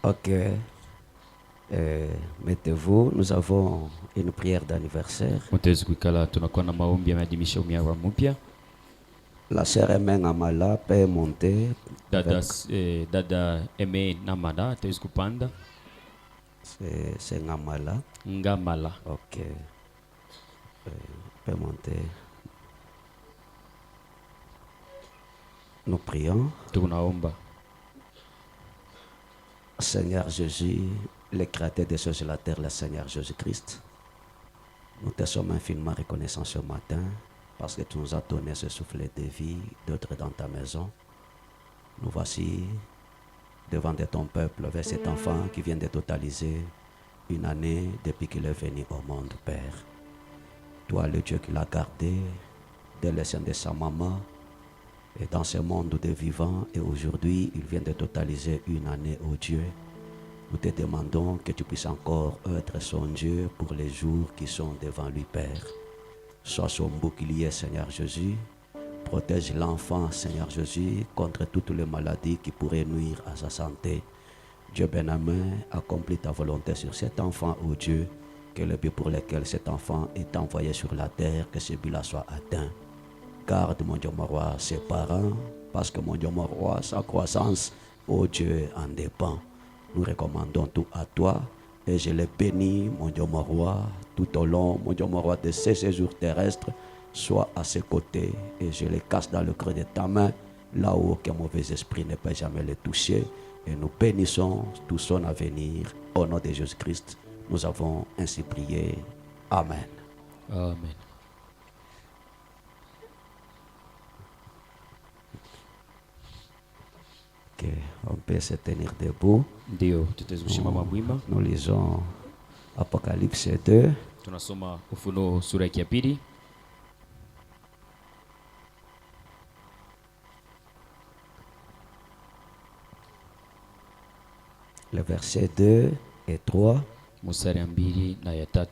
Ok. Mettez-vous, nous avons une prière d'anniversaire. Mutaweza kuikala, tunakuwa na maombi ya maadhimisho ya mwaka mpya. La sœur Aimée Ngamala peut monter. Dada Aimée Namada ataweza kupanda. C'est Ngamala. Ngamala. Ok. Peut monter. Nous prions. Tunaomba. Seigneur Jésus, le créateur des cieux et de la terre, le Seigneur Jésus-Christ, nous te sommes infiniment reconnaissants ce matin parce que tu nous as donné ce souffle de vie d'être dans ta maison. Nous voici devant de ton peuple, vers cet enfant qui vient de totaliser une année depuis qu'il est venu au monde, Père. Toi, le Dieu qui l'a gardé dès le sein de sa maman, et dans ce monde des vivants, et aujourd'hui, il vient de totaliser une année, oh Dieu. Nous te demandons que tu puisses encore être son Dieu pour les jours qui sont devant lui, Père. Sois son bouclier, Seigneur Jésus. Protège l'enfant, Seigneur Jésus, contre toutes les maladies qui pourraient nuire à sa santé. Dieu bien-aimé, accomplis ta volonté sur cet enfant, oh Dieu, que le but pour lequel cet enfant est envoyé sur la terre, que ce but-là soit atteint. Garde, mon Dieu, mon roi, ses parents, parce que, mon Dieu, mon roi, sa croissance, oh Dieu, en dépend. Nous recommandons tout à toi et je les bénis, mon Dieu, mon roi, tout au long, mon Dieu, mon roi, de ces séjours terrestres, sois à ses côtés et je les casse dans le creux de ta main, là où aucun mauvais esprit ne peut jamais les toucher. Et nous bénissons tout son avenir. Au nom de Jésus-Christ, nous avons ainsi prié. Amen. Amen. On peut se tenir debout. Ndio, tutaweza kusimama wima. Nous lisons Apocalypse 2. Tunasoma Ufunuo sura ya pili. Le verset 2 et 3. Mstari ya 2 na ya 3.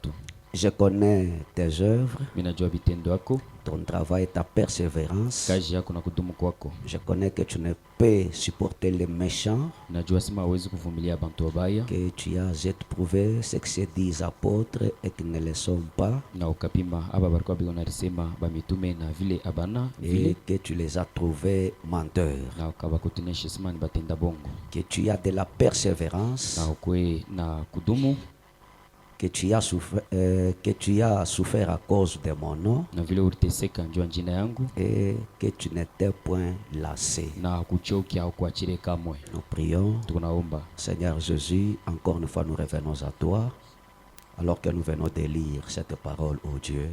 Je connais tes œuvres, Minajua vitendo yako, ton travail, ta persévérance. kazi yako na kudumu kwako. Je connais que tu ne peux supporter les méchants, Najua sima hawezi kuvumilia bantu wabaya, que tu as éprouvé ce que se disent apôtres et qui ne le sont pas, na ukapima aba barikuwa biko narisema bamitume na vile abana et vile, que tu les as trouvés menteurs, na ukabakutunesha sima ni batenda bongo, que tu as de la persévérance, na ukwe na kudumu, que tu as souffert à cause de mon nom, na vile uliteseka njua njina yangu, et que tu n'étais point lassé. na kuchoki au kuachire kamwe. Nous prions. Tunaomba. Seigneur Jésus, encore une fois nous revenons à toi, alors que nous venons de lire cette parole, ô Dieu.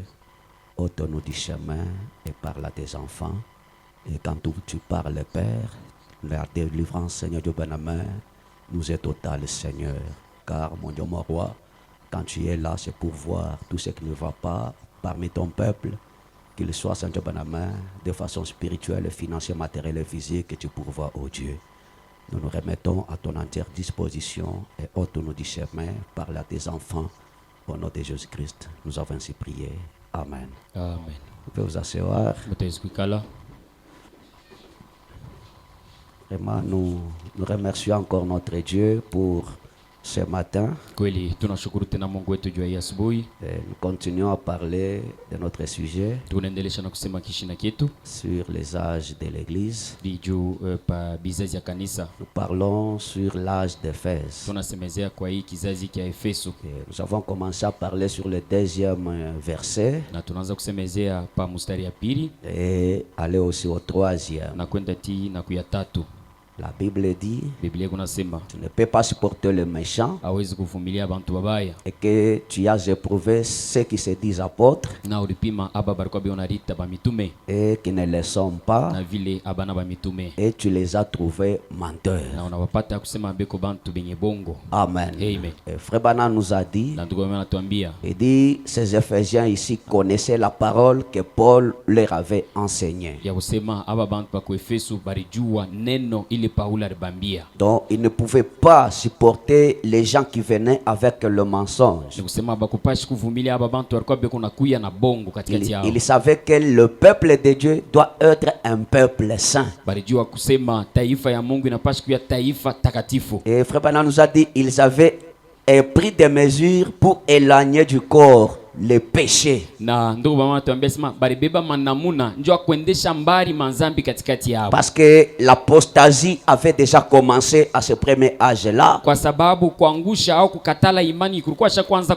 Ôte-nous du chemin et parle à tes enfants. Et quand tu parles, Père, la délivrance, Seigneur Dieu bien-aimé, nous est totale, Seigneur. Car, mon Dieu, mon roi, quand tu es là, c'est pour voir tout ce qui ne va pas parmi ton peuple, qu'il soit, Seigneur Dieu bien-aimé, de façon spirituelle, financière, matérielle et physique, que tu pourvois, ô Dieu. Nous nous remettons à ton entière disposition et ôte-nous du chemin, parle à tes enfants. Au nom de Jésus-Christ, nous avons ainsi prié. Amen. Amen. Vous pouvez vous asseoir. Mutaweza kuikala. Vraiment, nous remercions encore notre Dieu pour ce matin. Kweli tunashukuru tena Mungu wetu juu ya asubuhi. Nous continuons à parler de notre sujet Tunaendelea na kusema kishina kitu sur les âges de l'Église. di juu pa bizazi ya kanisa. Nous parlons sur l'âge d'Éphèse. Tunasemezea kwa hii kizazi kia Efeso. Nous avons commencé à parler sur le deuxième verset Na tunaanza kusemezea pa mstari ya pili et aller aussi au troisième. na kwenda ti na kuya tatu. La Bible dit, Biblia kunasema tu ne peux pas supporter le méchant hawezi kuvumilia bantu babaya, et que tu as éprouvé ceux qui se disent apôtres na ulipima aba barikuwa bionarita ba mitume et qui ne le sont pas na vile abana ba mitume, et tu les as trouvés menteurs. na unawapata kusema beko bantu benye bongo. Amen. Amen. Et Frère Bana nous a dit, Na ndugu mwana tuambia, il dit, ces Éphésiens ici connaissaient la parole que Paul leur avait enseignée. ya kusema aba bantu pa ku Efeso barijua neno ile vile Paulo alibambia. Donc il ne pouvait pas supporter les gens qui venaient avec le mensonge. Ni kusema bakupashi kuvumilia aba bantu walikuwa beko na kuya na bongo katikati yao. Il savait que le peuple de Dieu doit être un peuple saint. Balijua kusema taifa ya Mungu inapashi kuya taifa takatifu. Et Frère Branham nous a dit ils avaient pris des mesures pour éloigner du corps le péché. Na ndugu bama tuambia sema balibeba manamuna njoo kuendesha mbali manzambi katikati yao. Parce que l'apostasie avait déjà commencé à ce premier âge-là. Kwa sababu kuangusha au kukatala imani kulikuwa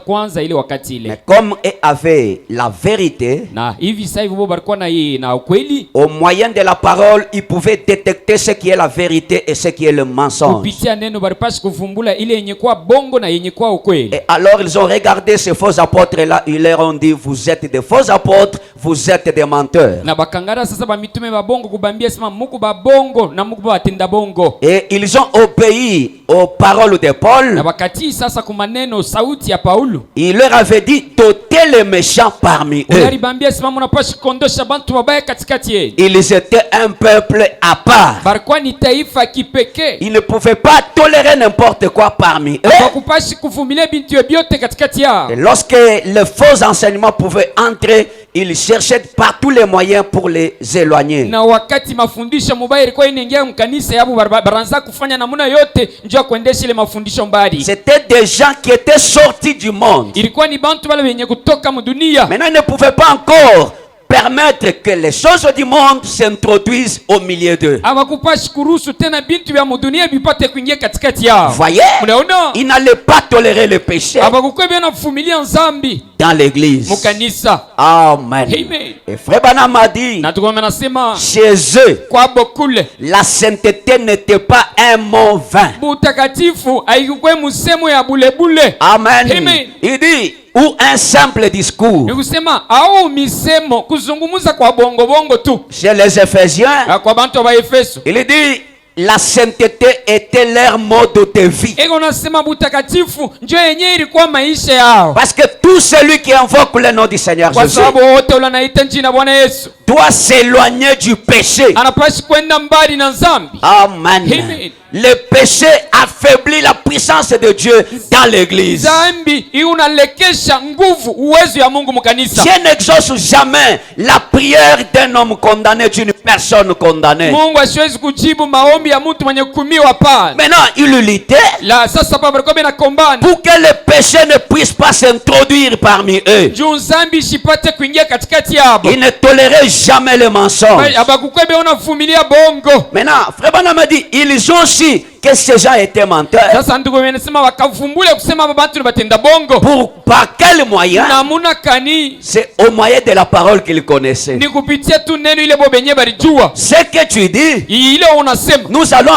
kwanza ile wakati ile. Mais comme eux avaient la vérité, na hivi sasa hivi balikuwa na yeye na ukweli, au moyen de la parole, ils pouvaient détecter ce qui est la vérité et ce qui est le mensonge. Kupitia neno balipashi kuvumbula ile yenye kwa bongo na yenye kwa ukweli. Et alors ils ont regardé ces faux apôtres-là. Ils leur ont dit, vous êtes des faux apôtres, vous êtes des menteurs. Na bakangara sasa ba mitume ba bongo kubambia sema muku ba bongo na muku ba tenda bongo. Et ils ont obéi aux paroles de Paul. Na bakati sasa ku maneno sauti ya Paulo. Il leur avait dit d'ôter les méchants parmi eux. Alibambia sema mnapashi kondosha bantu babaya katikati yenu. Ils étaient un peuple à part. Barikuwa ni taifa kipekee. Ils ne pouvaient pas tolérer n'importe quoi parmi eux. Bakupashi kuvumilia bintu yote katikati yao. Et lorsque les faux enseignements pouvaient entrer, ils cherchaient par tous les moyens pour les éloigner. Na wakati mafundisho mubaya ilikuwa inaingia mkanisa yabo baranza kufanya namna yote njoo kuendesha ile mafundisho mbali. C'était des gens qui étaient sortis du monde. Ilikuwa ni bantu wale wenye kutoka mudunia. Maintenant ils ne pouvaient pas encore permettre que les choses du monde s'introduisent au milieu d'eux. Hawakupashi kuruhusu tena bintu vya mudunia bipate kuingia katikati yao. Voyez, unaona, ils n'allaient pas tolérer le péché hawakuwa bena kuvumilia nzambi dans l'église. Mukanisa. Amen. Amen. Et Frère Branham a dit, Na tukome nasema chez eux, kwa bokule la sainteté n'était pas un mot vain. butakatifu haikuwa musemo ya bulebule. Amen. Amen. Il dit, ou un simple discours. Ni kusema au misemo kuzungumuza kwa bongo bongo tu. Chez les Éphésiens, Kwa bantu wa Efeso, il dit, la sainteté était leur mode de vie. ego nasema butakatifu ndio yenyewe ilikuwa maisha yao. Parce que tout celui qui invoque le nom du Seigneur Kwa Jésus sababu wote wanaita jina Bwana Yesu doit s'éloigner du péché. anapaswa kwenda mbali na dhambi. Amen. Amen. Le péché affaiblit la puissance de Dieu dans l'église. Dhambi inalekesha nguvu uwezo ya Mungu mkanisa. Dieu n'exauce jamais la prière d'un homme condamné, d'une personne condamnée. Mungu asiwezi kujibu maombi ya mtu mwenye kuhukumiwa pale. Maintenant, il luttait La sasa baba alikuwa binakombana pour que le péché ne puisse pas s'introduire parmi eux. juu dhambi isipate kuingia katikati yabo. Il ne tolérait jamais le mensonge. Abakuwa beona kuvumilia bongo. Maintenant, Frère Branham a dit, ils ont su que ces gens étaient menteurs. Sasa ndugu wanasema wakavumbule kusema babantu ni batenda bongo. Par quel moyen? Namuna kani? C'est au moyen de la parole qu'ils connaissaient. Ni kupitia tu neno ile bobenye balijua. Ce que tu dis, Ile unasema. nous allons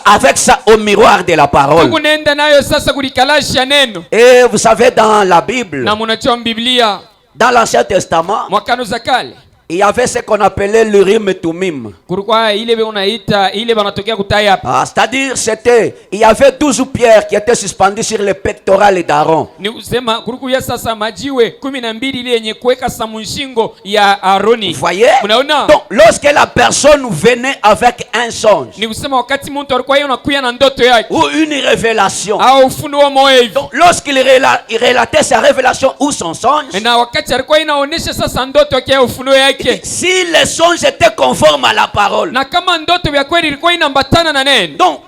avec ça au miroir de la parole. Tukunaenda nayo sasa kulikalasha neno. Et vous savez, dans la Bible, Na munachoma Biblia, dans l'Ancien Testament, mwakano za kale, il y avait ce qu'on appelait l'Urim et Tumim. kulikuwa ile unaita ile banatokea kutai hapa. C'est-à-dire, il y avait 12 pierres qui étaient suspendues sur le pectoral d'Aaron. Ni kusema kulikuwa sasa majiwe 12 ile yenye kuweka samushingo ya Aroni. Vous voyez? Unaona? Donc, lorsque la personne venait avec un songe Ni kusema wakati mtu alikuwa yeye anakuya na ndoto yake ou une révélation, au ufunuo moyo hivi. donc lorsqu'il il relatait sa révélation ou son songe, Na wakati alikuwa inaonesha sasa ndoto yake au ufunuo yake. si le songe était conforme à la parole, Na kama ndoto ya kweli ilikuwa inambatana na neno. donc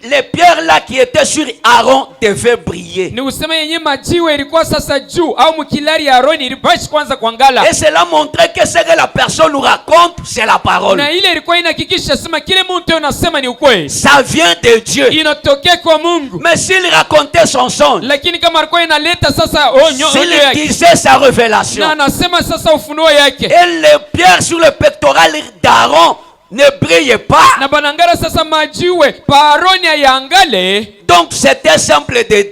les pierres là qui étaient sur Aaron devaient briller. Ni kusema yenye majiwe ilikuwa sasa juu au mkilari ya Aroni ilipashi kwanza kuangala. Et cela montrait que ce que la personne nous raconte, c'est la parole. Na ile ilikuwa inahakikisha sema kile mtu anasema ni ukweli. Ça vient de Dieu. Inatokea kwa Mungu. Mais s'il racontait son songe, Lakini kama alikuwa inaleta sasa onyo s'il yake disait sa révélation, na anasema sasa ufunuo yake et les pierres sur le pectoral d'Aaron ne brillaient pas, na banangara sasa majiwe pa Aroni ayangale. donc c'était simple de Ni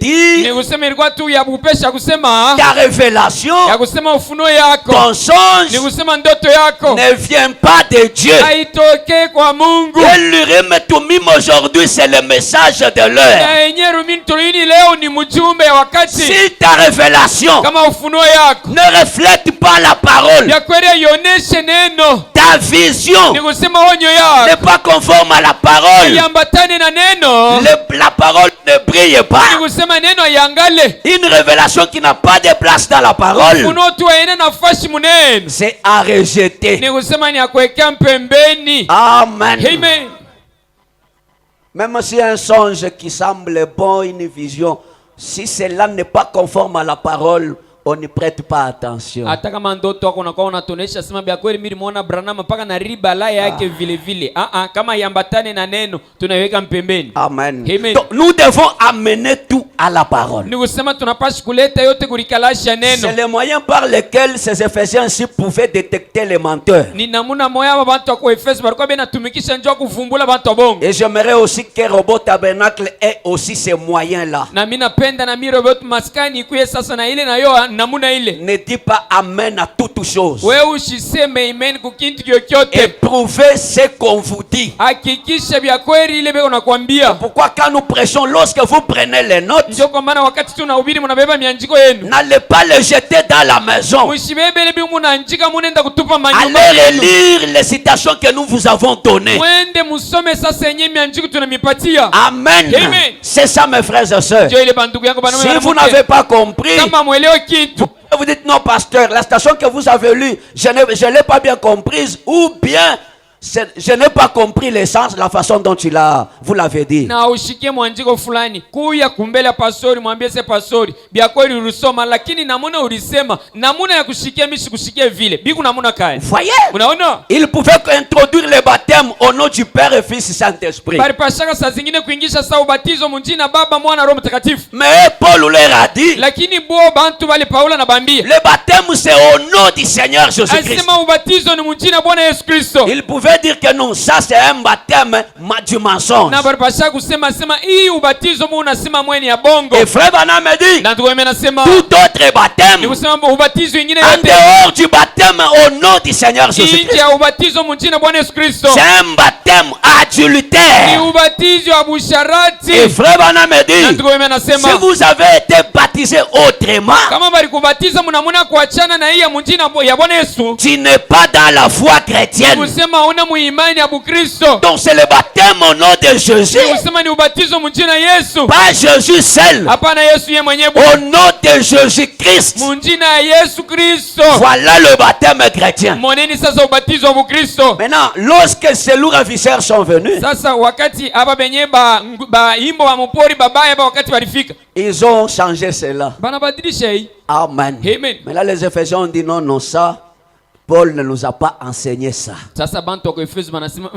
dire kusema ilikuwa tu ya bupesha kusema ta révélation, ya kusema ufunuo yako. ton Ni songe kusema ndoto yako ne vient pas de Dieu. haitokee kwa Mungu. Et l'Urim et Tumim aujourd'hui, c'est le message de l'heure. Na yenyewe Rumi Tumaini leo ni mjumbe ya wakati. Si ta révélation Kama ufunuo yako ne reflète pas la parole, ya kweli ioneshe neno, ta vision ni kusema onyo yako n'est pas conforme à la parole, yambatane na neno, la parole ne brille pas. ni kusema neno yangale. Une révélation qui n'a pas de place dans la parole, Ufunuo tu haina nafasi muneno, c'est à rejeter. ni kusema ni akuwekea mpembeni. Amen. Amen. Même si un songe qui semble bon, une vision, si cela n'est pas conforme à la parole, on n'y prête pas attention. Hata kama ndoto wako unakuwa unatonesha sema bia kweli mimi nimeona Branham mpaka na riba la yake vile vile. Kama yambatane na neno tunaiweka mpembeni. Amen. Amen. Donc nous devons amener tout à la parole. Ni kusema tunapaswa kuleta yote kulikalasha neno. C'est le moyen par lequel ces Éphésiens-ci pouvaient détecter les menteurs. Ni namuna moya wa bantu wa Efeso balikuwa benatumikisha njoo kuvumbula bantu wa bongo. Et j'aimerais aussi que Robot Tabernacle ait aussi ces moyens-là. Na mimi napenda na mimi Robot Maskani ikuye sasa na ile na yo namuna ile. Ne dis pas amen à toutes choses. Wewe usiseme amen kukintu kyokyote. Éprouvez ce qu'on vous dit. Hakikisha bia kweli ile beko nakwambia. Pourquoi quand nous prêchons, lorsque vous prenez les notes, Ndio kwa maana wakati tunahubiri mnabeba mianjiko yenu. n'allez pas les jeter dans la maison. Msibebe ile bimu mnaanjika munenda kutupa manyumba. Allez relire les citations que nous vous avons données. Mwende musome sasa yenyewe mianjiko tunamipatia. Amen. Amen. C'est ça mes frères et sœurs. Ndio ile bandugu yangu bana. Si vous n'avez pas compris, kama mwelewe kitu, vous dites non pasteur, la citation que vous avez lue, je ne l'ai pas bien comprise, ou bien je n'ai pas compris l'essence, la façon dont vous l'avez dit. na ushikie mwanjiko fulani kuya kumbele pastori mwambie se pastori bia kweli ulisoma lakini namuna ulisema namuna ya kushikia mishi kushikia vile biku namuna kai. Voyez, Unaona? il pouvait introduire le baptême au nom du Père et Fils Saint-Esprit. Bali pashaka saa zingine kuingisha saa ubatizo munjina Baba Mwana Roho Mtakatifu. Mais Paul leur a dit, Lakini bo bantu bali Paulo na bambia le baptême c'est au nom du Seigneur Jésus-Christ. asema ubatizo ni munjina Bwana Yesu Kristo. Il pouvait dire que non, ça c'est un baptême du mensonge. Na bali pashaka kusema hii ubatizo mu unasema mweni ya bongo. Et frère Branham me dit, Na ndugu nasema tout autre baptême, ni kusema ubatizo ingine en yote dehors du baptême au nom du Seigneur nje Jésus-Christ, ya ubatizo munjina Bwana Yesu Kristo c'est un baptême ni adultère. ubatizo wa busharati. Et frère Branham me Na dit, ndugu anasema si vous avez été baptisé autrement, kama bali kubatiza mnamuna kuachana na hii ya munjina ya Bwana Yesu, tu n'es pas dans la foi chrétienne. kusema una muimani ya Bukristo. Donc c'est le baptême au nom de Jésus, Kusema ni ubatizo munjina Yesu. pas Jésus seul, Hapana Yesu yeye mwenyewe. au nom de Jésus-Christ. Munjina ya Yesu Kristo. Voilà le baptême chrétien. Moneni sasa ubatizo wa Bukristo. Maintenant, lorsque ces lourds ravisseurs sont venus, Sasa wakati aba benye ba imbo wa mpori babaya ba wakati walifika. ils ont changé cela. Bana badilisha hii. Amen. Amen. Mais là, les Éphésiens ont dit non, non, ça, Paul ne nous a pas enseigné ça. Sasa bantu wa Efeso banasema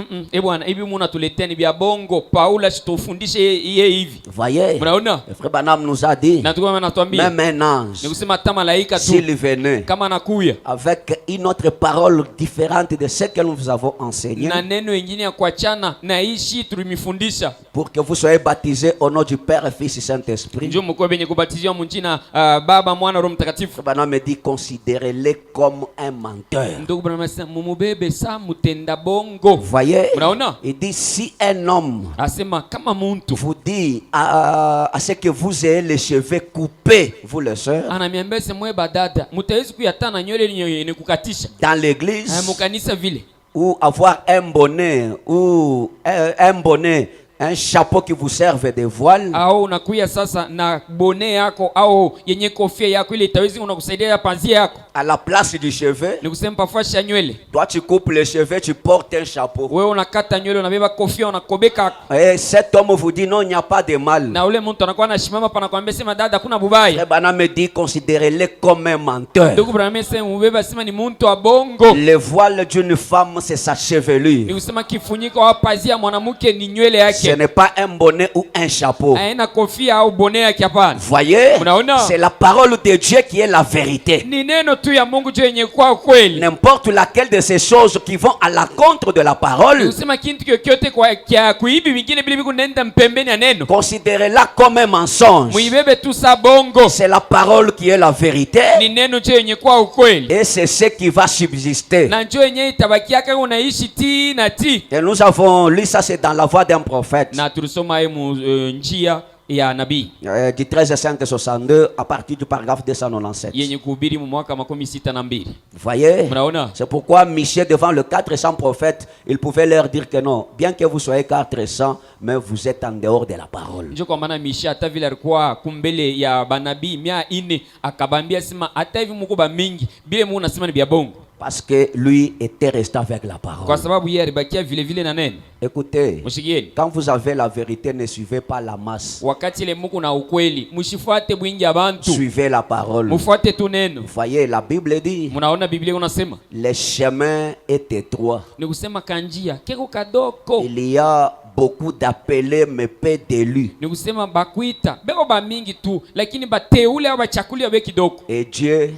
bwana hivi muna tuleteni bia bongo Paulo situfundishe yeye hivi. Voyez, Mnaona? le frère Branham nous a dit, Na tukama natuambia même un ange, ni kusema hata malaika tu s'il venait kama anakuya avec une autre parole différente de ce que nous vous avons enseigné, na neno ingine ya kuachana na ishi tulimifundisha, pour que vous soyez baptisés au nom du Père, Fils et Saint-Esprit, njoo mko benye kubatizwa munjina Baba Mwana Roho Mtakatifu. frère Branham me dit, considérez-les comme un menteur. Ndugu bwana anasema mumubebe sa mutenda bongo. Voyez, Unaona? il dit, si un homme Asema kama muntu vous dit à ce que vous ayez les cheveux coupés, vous les sœurs, ananiambia semwe badada mutawezi kuyatana nywele ni kukatisha dans l'église, mukanisa vile ou avoir un bonnet, ou un bonnet, un chapeau qui vous serve de voile, au unakuya sasa na bone yako au yenye kofia yako ile itawezi unakusaidia panzia yako à la place du cheveu. ni kusema pafasha nywele. Toi tu coupes les cheveux, tu portes un chapeau. Wewe unakata nywele unabeba kofia unakobeka, Et cet homme vous dit non, il n'y a pas de mal. na ule mtu anakuwa anashimama pana kwambia sema dada kuna bubaya. Frère Branham me dit, considérez-les comme un menteur. Ndugu Branham sema ubeba sema ni mtu wa bongo. Le voile d'une femme, c'est sa Ni chevelure. kusema kifuniko au pazia mwanamke ni nywele Ce yake, n'est pas un bonnet ou un chapeau. haina kofia au bone yake hapana. Voyez, Unaona? c'est la parole de Dieu qui est la vérité. Ni neno tu ya Mungu je yenye kwa kweli. N'importe laquelle de ces choses qui vont à l'encontre de la parole, Usema kintu kyokyote kwa kia kuibi vingine bila kunenda mpembeni ya neno, considérez-la comme un mensonge. muibebe tu sa bongo. C'est la parole qui est la vérité, Ni neno je yenye kwa ukweli, et c'est ce qui va subsister. na njo yenye itabakiaka unaishi ti na ti. Et nous avons lu ça, c'est dans la voix d'un prophète. Na tulisoma mu njia ya nabii du 13-5-62 à partir du paragraphe 297. yenye kuhubiri mu mwaka 62. Vous voyez? Mnaona? C'est pourquoi Michée, devant le 400 prophètes, il pouvait leur dire que non, bien que vous soyez 400, mais vous êtes en dehors de la parole. Njo kwa maana Misha hata vile alikuwa kumbele ya banabii 400 akabambia sema hata hivi mko ba mingi bile mu unasema ni bya bongo. Parce que lui était resté avec la parole. Kwa sababu yeye alibakia vile vile na neno. Écoutez, Mshikieni. quand vous avez la vérité, ne suivez pas la masse. Wakati ile muko na ukweli, mshifuate bwingi abantu. Suivez la parole. Mfuate tu neno. Vous voyez, la Bible dit, Mnaona Biblia unasema? le chemin est étroit. Ni kusema kanjia keko kadoko. Il y a beaucoup d'appelés mais peu d'élus. Ni kusema bakuita beko ba mingi tu lakini bateule au bachakuli abe kidoko. Et Dieu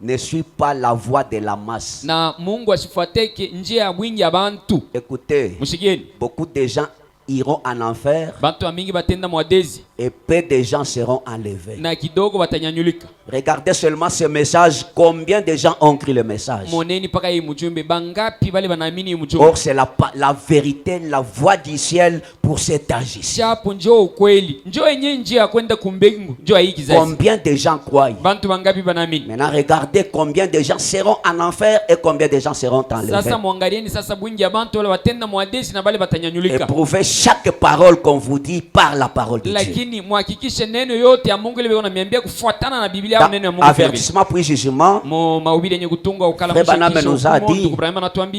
ne suit pas la voie de la masse. Na Mungu asifuateke njia ya bwingi ya bantu. Écoutez, Mshikieni. beaucoup de gens iront en enfer Bantu mingi batenda mwadezi et peu de gens seront enlevés. na kidogo batanyanyulika. Regardez seulement ce message, combien de gens ont cru le message. Moneni paka hii mjumbe bangapi bale banaamini hii mjumbe. Or c'est la vérité, la voix du ciel pour cet âge ici. Shapo njoo ukweli. Njoo yenye njia ya kwenda kumbingu. Njoo hii kizazi. Combien de gens croient? Bantu bangapi banaamini. Maintenant regardez combien de gens seront en enfer et combien de gens seront enlevés. Sasa muangalieni sasa bwingi ya bantu wale watenda mwadezi na bale batanyanyulika. Éprouvez chaque parole qu'on vous dit par la parole de Dieu. Lakini muhakikishe neno yote ya Mungu ile bwana miambia kufuatana na Biblia au neno ya Mungu. Avertissement puis jugement. Mo mahubiri yenye kutunga ukala Frère Branham nous a dit,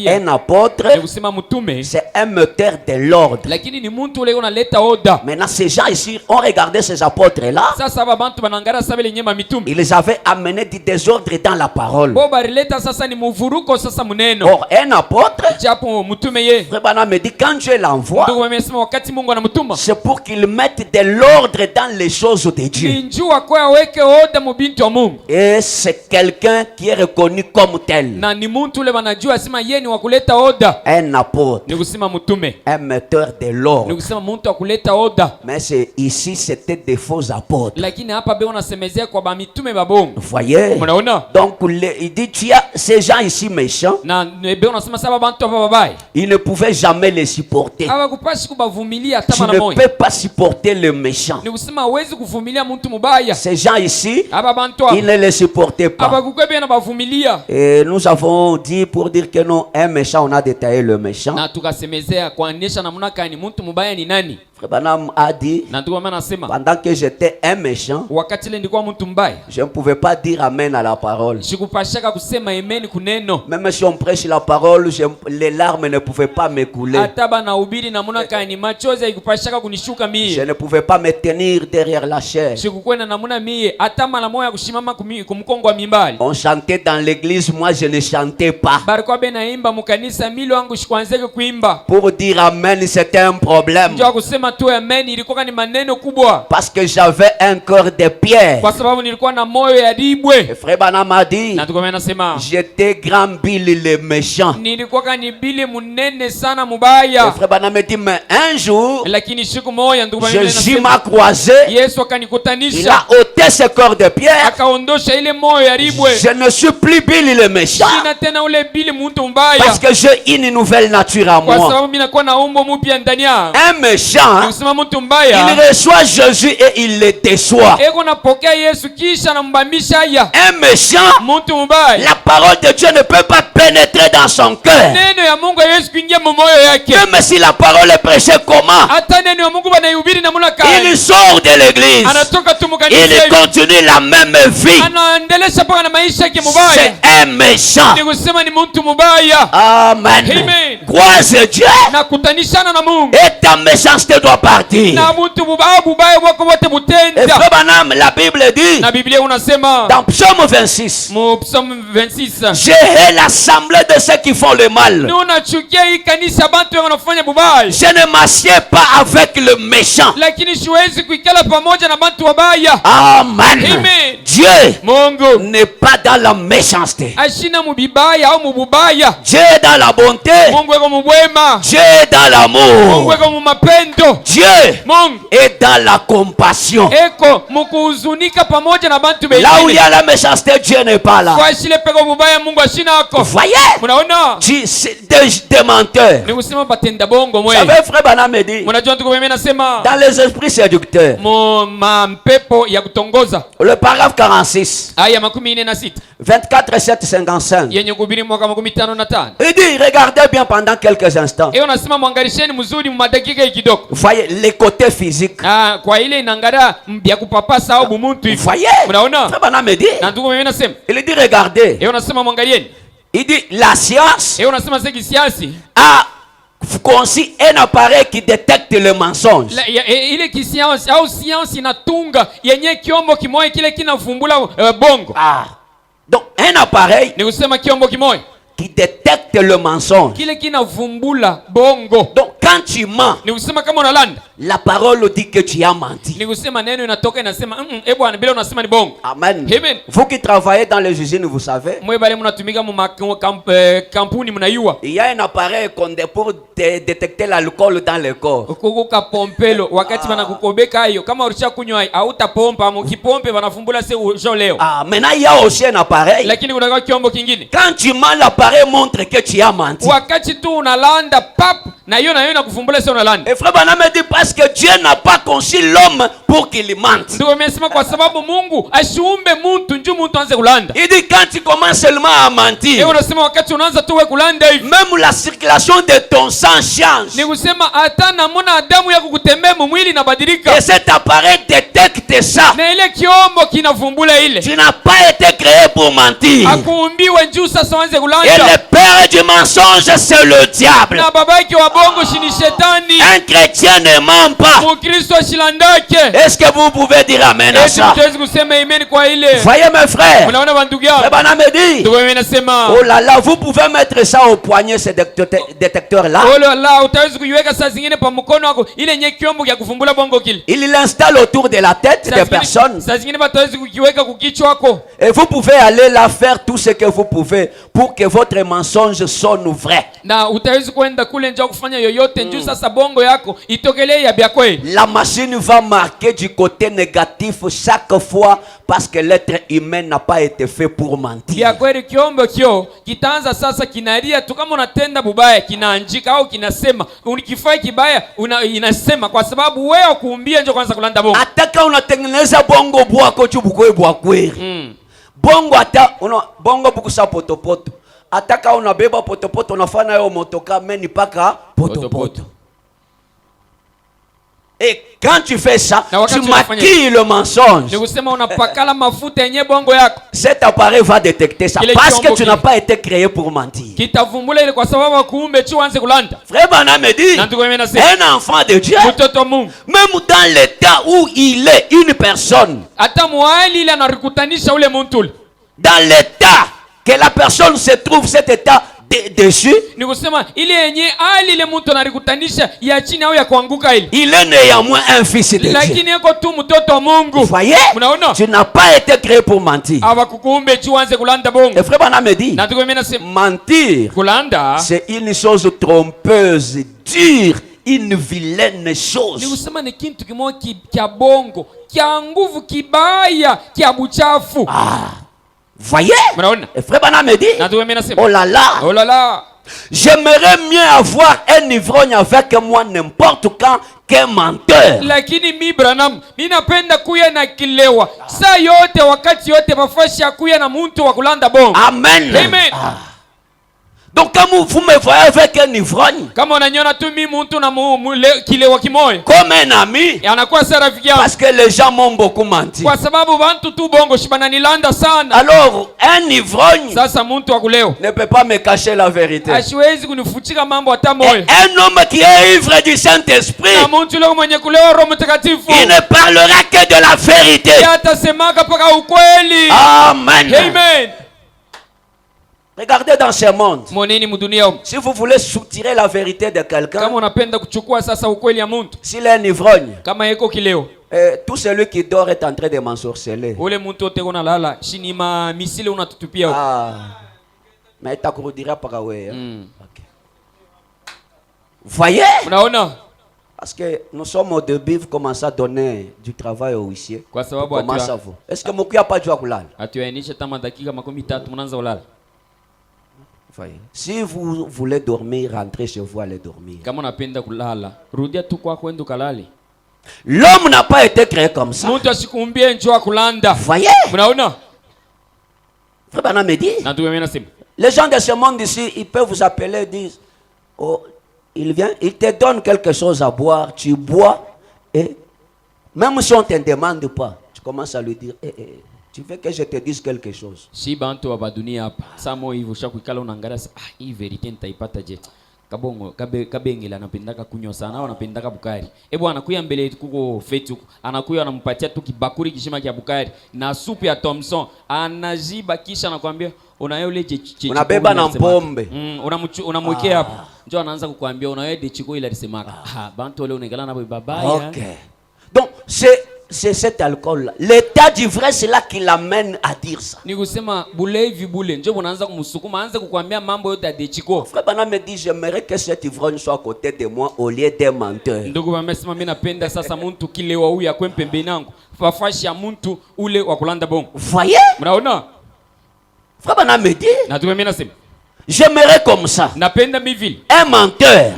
un apôtre, c'est un moteur de l'ordre. lakini ni mtu ule unaleta oda. Maintenant ces gens ici ont regardé ces apôtres là. Sasa babantu banangara sabele nyema mitume. Ils avaient amené du désordre dans la parole. Bo barileta sasa ni muvuruko sasa muneno. Or un apôtre, Japo mtume ye. Frère Branham me dit, quand Dieu l'envoie, Ndugu wamesema wakati Mungu anamtuma. c'est pour qu'il mette de l'ordre dans les choses de Dieu. Ninjua kwa aweke oda mubinti wa Mungu. Et c'est quelqu'un qui est reconnu comme tel. Na ni mtu ule wanajua sema yeye ni wa kuleta oda. Un apôtre, Ni kusema mtume. un metteur de Ni l'ordre. kusema mtu wa kuleta oda. Mais ici, c'était des faux apôtres. Lakini hapa be unasemezea kwa ba mitume babongo. Vous voyez? Mnaona? Donc, il dit, tu as ces gens ici méchants, Na be unasema sasa bantu hapa babaye. ils ne pouvaient jamais les supporter. Hawakupashi kubavumilia Tu hata mara ne moja. peux pas supporter le méchant. Ni kusema hawezi kuvumilia mtu mubaya. Ces gens ici, Hapa bantu ils hapa ne les supportaient pas. hawakukwebe na bavumilia. Et nous avons dit, pour dire que non, un méchant, on a détaillé le méchant. Na tukasemezea kuonyesha namna gani mtu mubaya ni nani. Frère Branham a dit, Na ndio maana nasema pendant que j'étais un méchant, wakati ile ndikuwa mtu mbaya. je ne pouvais pas dire amen à la parole. Sikupashaka kusema amen kuneno. Même si on prêche la parole, les larmes ne pouvaient pas me couler. Hata bana ubiri namna gani machozi haikupashaka kunishuka Je mie. ne pouvais pas me tenir derrière la chair. Sikukwenda namna mie hata mara moja kushimama kumkongo wa mimbali. On chantait dans l'église, moi je ne chantais pas. Barikuwa benaimba mukanisa milo wangu shikwanzeke kuimba. Pour dire amen, c'était un problème. Njoo kusema tu amen ilikuwa ni maneno kubwa. Parce que j'avais un cœur de pierre. Kwa sababu nilikuwa na moyo ya dibwe. Et Frère Branham a dit, Na tukomea nasema j'étais grand Bill le méchant. nilikuwa ni bili munene sana Et mubaya. Frère Branham a dit, mais un jour, Lakini siku moja ndugu Jésus m'a croisé. Yesu Il akanikutanisha a ôté ce corps de pierre. akaondosha ile moyo ya ribwe. Je ne suis plus Bill le méchant. Sina tena ule bili mtu mbaya. Parce que j'ai une nouvelle nature en Kwa moi. sababu mimi nakuwa na umbo mpya ndani yangu. Un méchant, Kusema mtu il mbaya reçoit Jésus et il le déçoit. eko napokea Yesu kisha nambamisha haya. Un méchant, Mtu mbaya la parole de Dieu ne peut pas pénétrer dans son cœur. neno ya Mungu haiwezi kuingia moyo yake. Même si la parole est prêchée comment, Hata neno ya Mungu banaihubiri namna il gani? sort de l'église. Anatoka tu mkanisa Il hivi. continue la même vie. Anaendelesha paka na maisha yake mubaya. C'est un méchant. Ni kusema ni mtu mubaya. Amen. Amen. Croise Dieu Na kutanishana na Mungu. et ta méchanceté doit partir. Na mtu mubaya wako wote Et butenda. Frère Branham, la Bible dit Na Biblia unasema dans Psaume 26, mu Psalm 26. je hais l'assemblée de ceux qui font le mal. Ni unachukia hii kanisa bantu wanafanya bubaya. Je ne m'assieds pas avec le méchant. Lakini siwezi kuikala pamoja na bantu wabaya. Amen. Amen. Dieu Mungu n'est pas dans la méchanceté. ashina mubibaya au mububaya. Dieu est dans la bonté. Mungu eko mubwema. Dieu est dans l'amour. Mungu eko mumapendo. Dieu Mungu est dans la compassion. eko mukuhuzunika pamoja na bantu Là où il y bengine. a la méchanceté, Dieu n'est pas là. Kwa shile peko mubaya Mungu ashina ako. Vous voyez? Munaona? C'est des menteurs. Ni kusema batenda bongo Vous mwe. savez, frère Branham me dit, Munajua tuko mimi nasema dans les esprits séducteurs, mpepo ya kutongoza. le paragraphe 46, Aya 46 24, 7, 55, yenye kuhubiri mwaka 55. il dit, regardez bien pendant quelques instants. Hiyo nasema mwangalisheni mzuri mumadakika kidogo. Vous voyez les côtés physiques. Kwa ile inangara mbya kupapasa au bumuntu Vous hivi. voyez? Unaona? Frère Branham me dit, Na tuko mimi nasema. il dit, regardez. Hiyo nasema mwangalieni. Il dit, la science Hiyo nasema sasa kisiasi. a conçu un appareil qui détecte le mensonge. Ile kisiasi au science inatunga yenye kiombo kimoja kile kinafumbula bongo. Donc, un appareil Ni kusema kiombo kimoja qui détecte le mensonge. kile kinavumbula bongo. Donc, quand tu mens, Ni kusema kama unalanda. la parole dit que tu as menti. Ni kusema neno inatoka inasema bwana bila unasema ni bongo. Amen. Amen. Vous qui travaillez dans les usines, vous savez, Mwe bale mnatumika mu kampuni mnayua. il y a un appareil pour détecter l'alcool dans le corps. Kukuka pompelo wakati wanakukobeka hiyo kama ulisha kunywa hautapompa mukipompe wanafumbula se ujo leo. Maintenant, il y a aussi un appareil. Lakini kuna kiombo kingine. Quand tu mens, l'appareil montre que tu as menti. Wakati tu unalanda pap na hiyo inakufumbula se unalanda. Et frère Branham me dit parce que Dieu n'a pas conçu l'homme pour qu'il mente. Ndio nimesema kwa sababu Mungu asiumbe mtu njoo mtu anze kulanda. Il dit quand tu commences seulement à mentir, Hiyo unasema wakati unaanza tu wewe kulanda hivi. même la circulation de ton sang change. Ni kusema hata namna damu yako kutembea mwili inabadilika. Et cet appareil détecte ça. Na ile kiombo kinavumbula ile. Tu n'as pas été créé pour mentir. Akuumbiwe njoo sasa uanze Et kulanda. le père du mensonge, c'est le diable. Na baba yake wa bongo shini shetani. Un chrétien ne ment pas. Mkristo shilandake. Est-ce que vous pouvez dire amen à ça? Tuwezi kusema amen kwa ile. Voyez mes frères. Unaona bandugu yangu. Le Branham me dit, Ndio mimi nasema. oh là là, vous pouvez mettre ça au poignet, ce détecteur là. Oh là là, utaweza kuiweka saa zingine pa mkono wako ile yenye kiombo ya kufumbula bongo kile. Il l'installe autour de la tête des personnes. Saa zingine bataweza kukiweka kukichwa wako. Et vous pouvez aller là faire tout ce que vous pouvez pour que votre mensonge sonne vrai. Na utaweza kwenda kule nje kufanya yoyote njoo sasa bongo yako itokelee ya bya kweli. La machine va marquer du côté négatif chaque fois parce que l'être humain n'a pas été fait pour mentir. Bya kweli kiombo kio kitaanza sasa kinalia tu kama unatenda bubaya kinaanjika au kinasema unikifai kibaya inasema kwa sababu wewe kuumbia ndio kwanza kulanda bongo. Ataka unatengeneza bongo bwako chubukwe bwa kweli. Bongo ata bongo bukusa potopoto. Ataka unabeba potopoto unafanya yo motoka meni paka potopoto. Et quand tu fais ça, tu maquilles le mensonge. Ni kusema unapakala mafuta yenye bongo yako. Cet appareil va détecter ça parce que tu n'as pas été créé pour mentir. Kitavumbula ile kwa sababu kuumbe tu anze kulanda. Frère Branham me dit, un enfant de Dieu, mtoto Mungu, même dans l'état où il est une personne, hata mwali ile anarikutanisha ule mtu, dans l'état que la personne se trouve, cet état dessus, ni kusema ile yenye ali ile mtu anarikutanisha ya chini au ya kuanguka ile, il est néanmoins un fils de Dieu. Lakini yako tu mtoto Mungu. Vous voyez? Unaona? Tu n'as pas été créé pour mentir. Abakukumbe tu anze kulanda bongo. Et frère Branham me dit, mentir, kulanda c'est une chose trompeuse, dure, une vilaine chose. Ni kusema ni kintu kimoja kia bongo, kia nguvu kibaya, kia buchafu. Voyez? Et frère Branham me dit, oh là là, oh là là, j'aimerais mieux avoir un ivrogne avec moi n'importe quand qu'un menteur. Lakini mi Branham, ninapenda kuya na kilewa. Saa yote wakati yote mafashi ya kuya na mtu wa kulanda bongo. Amen. Amen. Donc quand vous me voyez avec un ivrogne, kama unanyona tu mimi mtu na kilewa kimoyo, comme un ami, anakuwa sasa rafiki yangu. Parce que les gens m'ont beaucoup menti. Kwa sababu bantu tu bongo shibana nilanda sana. Alors un ivrogne sasa mtu wa kuleo ne peut pas me cacher la vérité. Asiwezi kunifuchika mambo hata moyo. Un homme qui est ivre du Saint-Esprit, na mtu leo mwenye kulewa Roho Mtakatifu, il ne parlera que de la vérité. Atasemaka paka ukweli. Amen. Amen. Regardez dans ce monde. Moneni mudunia humu. Si vous voulez soutirer la vérité de quelqu'un, Kama unapenda kuchukua sasa ukweli ya mtu, s'il est un ivrogne, kama yeko kileo, tout celui qui dort est en train de m'ensorceler. ule mtu ote kuna lala chini ma misile unatutupia huko. Mais takurudira paka wewe. OK. Voyez? Unaona? Parce que nous sommes au début, vous commencez à donner du travail aux huissiers. Kwa sababu Comment ça va? Est-ce que Mokuya pas dû kulala? Atuainisha tama dakika 13 mnaanza ulala. Voyez. Si vous voulez dormir, rentrez chez vous, allez dormir. Kama unapenda kulala, rudia tu kwa kwenda kalale. L'homme n'a pas été créé comme ça. Mtu asikumbie njoo kulanda. Voyez? Unaona? Frère Branham me dit. Na tu mimi nasema. Les gens de ce monde ici, ils peuvent vous appeler et dire, oh, il vient, il te donne quelque chose à boire, tu bois, et même si on ne te demande pas, tu commences à lui dire, tu veux que je te dise quelque chose. Si bantu wa dunia hapa, samo hivyo shakuikala unaangalia hii verite nitaipata je? Kabongo kabengela anapendaka kunywa sana au anapendaka bukari. Bwana anakuya mbele kuko fetu, anakuya anampatia tu kibakuri kishima kia bukari na supu ya Thompson, anaziba kisha anakuambia unayo ile cheche. Unabeba na mpombe. Unamwekea hapo. Njoo anaanza kukuambia unayo ile chiko ile alisemaka. Bantu wale unaikala na babaya. OK. Donc c'est cet alcool là. L'état d'ivresse c'est là qui l'amène à dire ça. Ni kusema bulevi bule njoo unaanza kumsukuma aanze kukuambia mambo yote ya dechiko. Frère Branham me dit j'aimerais que cet ivrogne soit à côté de moi au lieu d'un menteur. Ndugu wamesema mimi napenda sasa mtu kilewa huyu akwe pembeni yangu. Fafashi ya mtu ule wa kulanda bongo. Voyez? Mnaona? Frère Branham me dit. Na tu mimi nasema j'aimerais comme ça. Napenda mivili. Un menteur.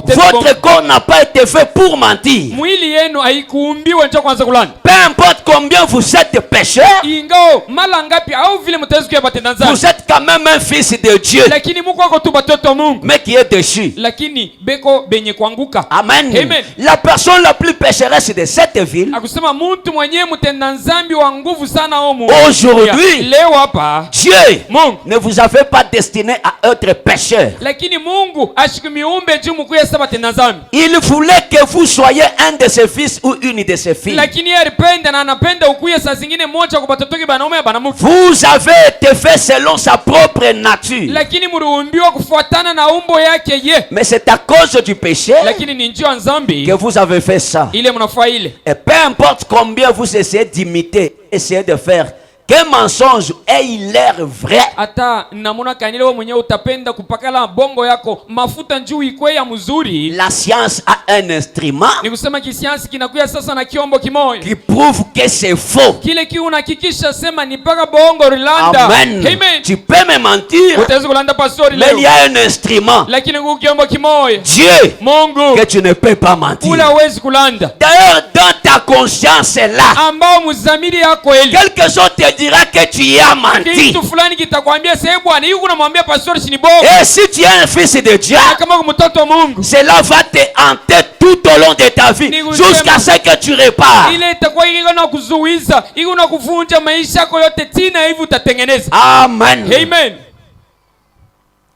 Votre corps n'a pas été fait pour mentir. Mwili yenu haikuumbiwa nje kwanza kulanda. Peu importe combien vous êtes pécheur. Ingao mala ngapi au vile mtazikia batenda nzani. Vous êtes quand même un fils de Dieu. Lakini mko kwa tu batoto Mungu. Mais qui est déchu. Lakini beko benye kuanguka. Amen. Amen. La personne la plus pécheresse de cette ville. Akusema mtu mwenyewe mtenda nzambi wa nguvu sana omu. Aujourd'hui. Leo hapa. Dieu Mungu ne vous avait pas destiné à être pécheur. Lakini Mungu ashikumiumbe juu mkuye saba tena nzambi. Il voulait que vous soyez un de ses fils ou une de ses filles. Lakini alipenda na anapenda ukuye saa zingine moja kwa batoto banaume banamuke. Vous avez été fait selon sa propre nature. Lakini mliumbiwa kufuatana na umbo yake ye. Mais c'est à cause du péché. Lakini ni njia nzambi que vous avez fait ça. Ile mnafaa ile. Et peu importe combien vous essayez d'imiter, essayez de faire quel mensonge ait l'air vrai. Ata namuna kanile wewe mwenyewe utapenda kupakala bongo yako mafuta njuu ikwe ya mzuri. La science a un instrument. Ni kusema kisayansi kinakuya sasa na kiombo kimoja. Qui prouve que c'est faux. Kile kiu unahakikisha sema ni paka bongo Rwanda. Amen. Amen. Tu peux me mentir. Utaweza kulanda pastori leo. Mais il y a un instrument. Lakini kwa kiombo kimoja. Dieu. Mungu. Que tu ne peux pas mentir. Ula huwezi kulanda. D'ailleurs dans ta conscience là. Ambao mzamiri yako ile. Quelque chose te dira que tu y as menti. Kitu fulani kitakwambia sasa bwana, hiyo unamwambia pastor si ni bongo. Et si tu es un fils de Dieu, kama mtoto wa Mungu, cela va te hanter tout au long de ta vie jusqu'à ce que tu répares. Ile itakuwa iko kuzuiza, iko na kuvunja maisha yako yote tina hivi utatengeneza. Amen. Amen.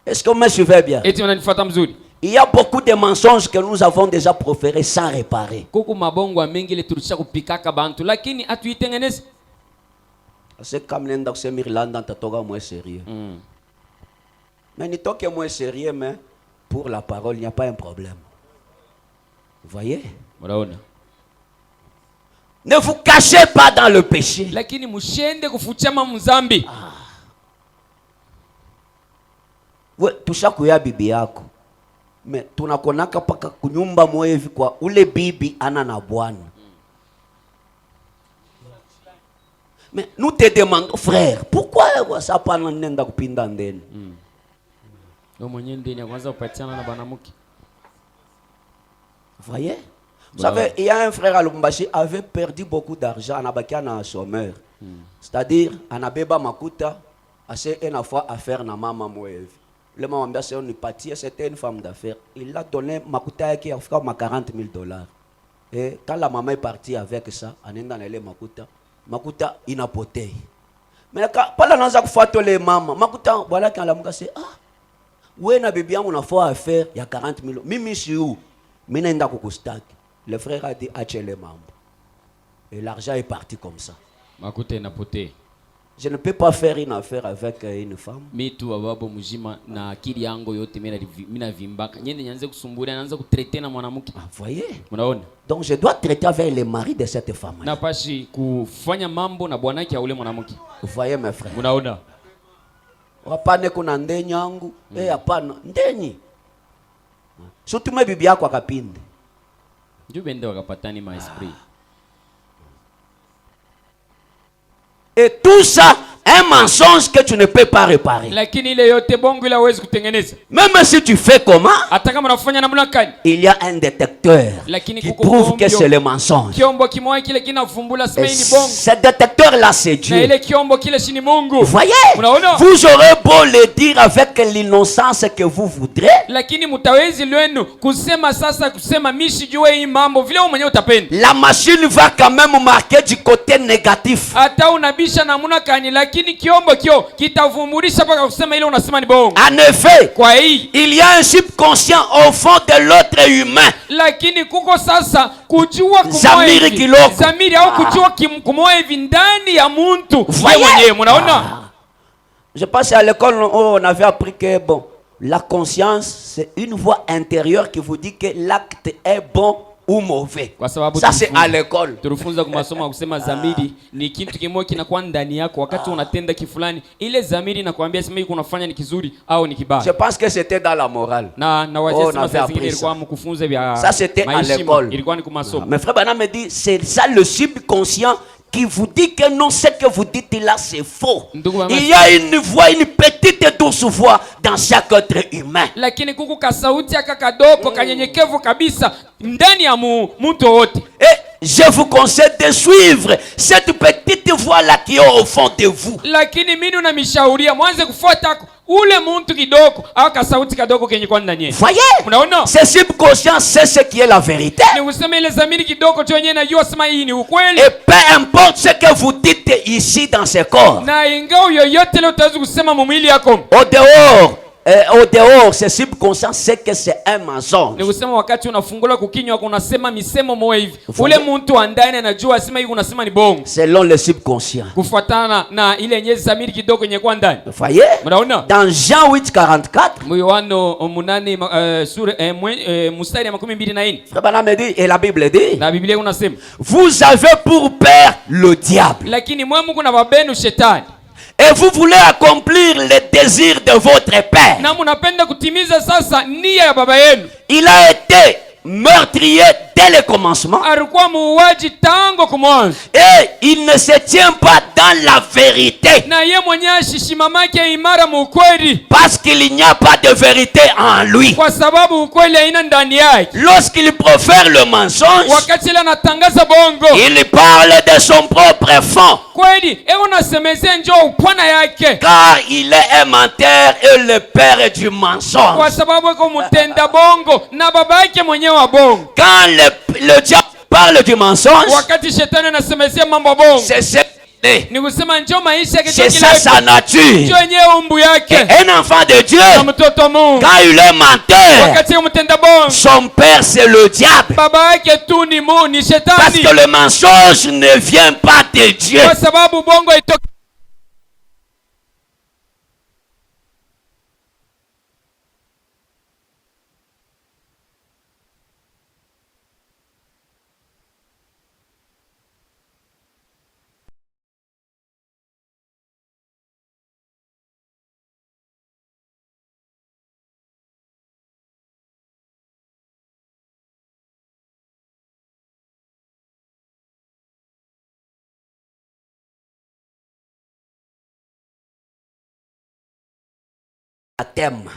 Est-ce que vous me suivez bien? Eti unanifuata mzuri? Il y a beaucoup de mensonges que nous avons déjà proférés sans réparer. Kuku mabongo mengi ile tulisha kupikaka bantu lakini atuitengeneze. C'est comme l'un d'entre Irlande tatoga moins sérieux. Mais ni toque moins sérieux, mais pour la parole, il n'y a pas un problème. Vous voyez? Ne vous cachez pas dans le péché. Lakini mushende kufuchama mzambi. We, tushakuya bibi yako. Mais tunakonaka paka kunyumba moyo hivi kwa ule bibi ana na bwana. Mais nous te demandons, frère, pourquoi ça pas nenda kupinda ndeni? Voyez? Vous savez, il y a un frère à Lubumbashi avait perdu beaucoup d'argent, anabakia na chômeur. C'est-à-dire, anabeba makuta, assez une fois affaire na mama mwevi. Le maman m'a dit c'est une partie, c'était une femme d'affaires. Il a donné makuta qui a fait $40,000. Et quand la maman est partie avec ça, anenda na ile makuta inapotea. Mais pala naanza kufuata le mama makuta voilà quand la muka c'est wewe na bibi yangu unafaa affaire ya 40,000. Mimi si où mimi naenda kukustaki. Le frère a dit ache le mambo. Et l'argent est parti comme ça. Makuta inapotea. Je ne peux pas faire une affaire avec une femme. Mitu ababo mujima na akili yangu yote mina vimbaka. Nyende nyanze kusumbura naanza kutraiter na mwanamke. Voyez? Mnaona? Donc je dois traiter avec le mari de cette femme. Napashi kufanya mambo na bwanake ya ule mwanamke. Vous voyez mes frères? Mnaona? Hapana kuna ndenyi yangu. Hapana, ndenyi. Sutume bibi yako akapinde. Ndio bende wakapatani ma esprit. Et tout ça, un mensonge que tu ne peux pas réparer. Lakini ile yote bongo ila huwezi kutengeneza. Même si tu fais comment, hata kama unafanya namna gani, il y a un détecteur qui prouve que c'est le mensonge. Kiombo kimoja kile kinavumbula sema ni bongo. Ce détecteur là c'est Dieu. Na ile kiombo kile si ni Mungu. Vous voyez? Vous aurez beau le dire avec l'innocence que vous voudrez. Lakini mtawezi lwenu kusema sasa kusema mishi jue hii mambo vile wewe mwenyewe utapenda. La machine va quand même marquer du côté négatif. Hata unabisha namna gani lakini kiombo kio kitavumulisha mpaka kusema ile unasema ni bongo. En effet, kwa hii il y a un subconscient au fond de l'autre humain. Lakini kuko sasa kujua zamiri kiloko. Zamiri au kujua kumoa hivi ndani ya mtu mwenyewe mnaona? Je pense à l'école on avait appris que bon, la conscience c'est une voix intérieure qui vous dit que l'acte est bon ou mauvais. Ça c'est à l'école. Turufunza kwa masomo kusema zamiri ni kitu kimoja kinakuwa ndani yako wakati unatenda kifulani. Ile zamiri inakwambia sema hiki unafanya ni kizuri au ni kibaya. Je pense que c'était dans la morale. Na wazee sema sasa ilikuwa mkufunza vya ça c'était à l'école. Ilikuwa ni kwa masomo. Mes frères Bana me dit c'est ça le subconscient qui vous dit que non, ce que vous dites là c'est faux. Il y a une voix, une petite douce voix dans chaque être humain. Lakini kuku kasauti akakadoko kanyenyekevu kabisa ndani ya mtu wote. Et je vous conseille de suivre cette petite voix là qui est au fond de vous. Lakini mimi unamishauria mwanze kufuata ule muntu kidogo au kasauti kadogo kenye kwa ndani yake. Voyez? Unaona? C'est subconscient, c'est ce qui est la vérité. Ni useme ile zamiri kidogo tu yenyewe najua sema hii ni ukweli. Et peu importe ce que vous dites ici dans ce corps. Na ingao yoyote leo utaweza kusema mwili yako. Au dehors, c'est subconscient, c'est que c'est un mensonge. Ni kusema wakati unafungula kukinywa unasema misemo moja hivi. Ule mtu andani anajua sema hivi unasema ni bongo. Selon le subconscient. Kufuatana na ile nyezi zamiri kidogo yenye kwa ndani. Voyez? Unaona? Dans Jean 8:44. Yohana 8 sura mstari ya 24. Frère Branham me dit et la Bible dit. Na Biblia unasema, vous avez pour père le diable. Lakini mwe Mungu na babenu shetani. Et vous voulez accomplir les désirs de votre père. Na mnapenda kutimiza sasa nia ya baba yenu. Il a été meurtrier dès le commencement. Alikuwa muuaji tangu kumwanzo. Et il ne se tient pas dans la vérité. Na yeye mwenyewe shishimamake imara mu ukweli. Parce qu'il n'y a pas de vérité en lui. Kwa sababu ukweli haina ndani yake. Lorsqu'il profère le mensonge, wakati ile anatangaza bongo, il parle de son propre fond. Kweli, unasemezea njoo upana yake. Car il est un menteur et le père du mensonge. Kwa sababu yuko mtenda bongo na baba yake mwenyewe wa bongo. Quand le diable parle du mensonge, wakati shetani anasemezea mambo bongo, ni kusema njoo maisha yake, c'est ça sa nature. Njoo yenyewe umbu yake. Un enfant de Dieu, mtoto Mungu, quand il est menteur, wakati mtenda bongo, son père c'est le diable. Baba yake tu ni shetani. Parce que le mensonge ne vient pas de Dieu. Kwa sababu bongo itoka.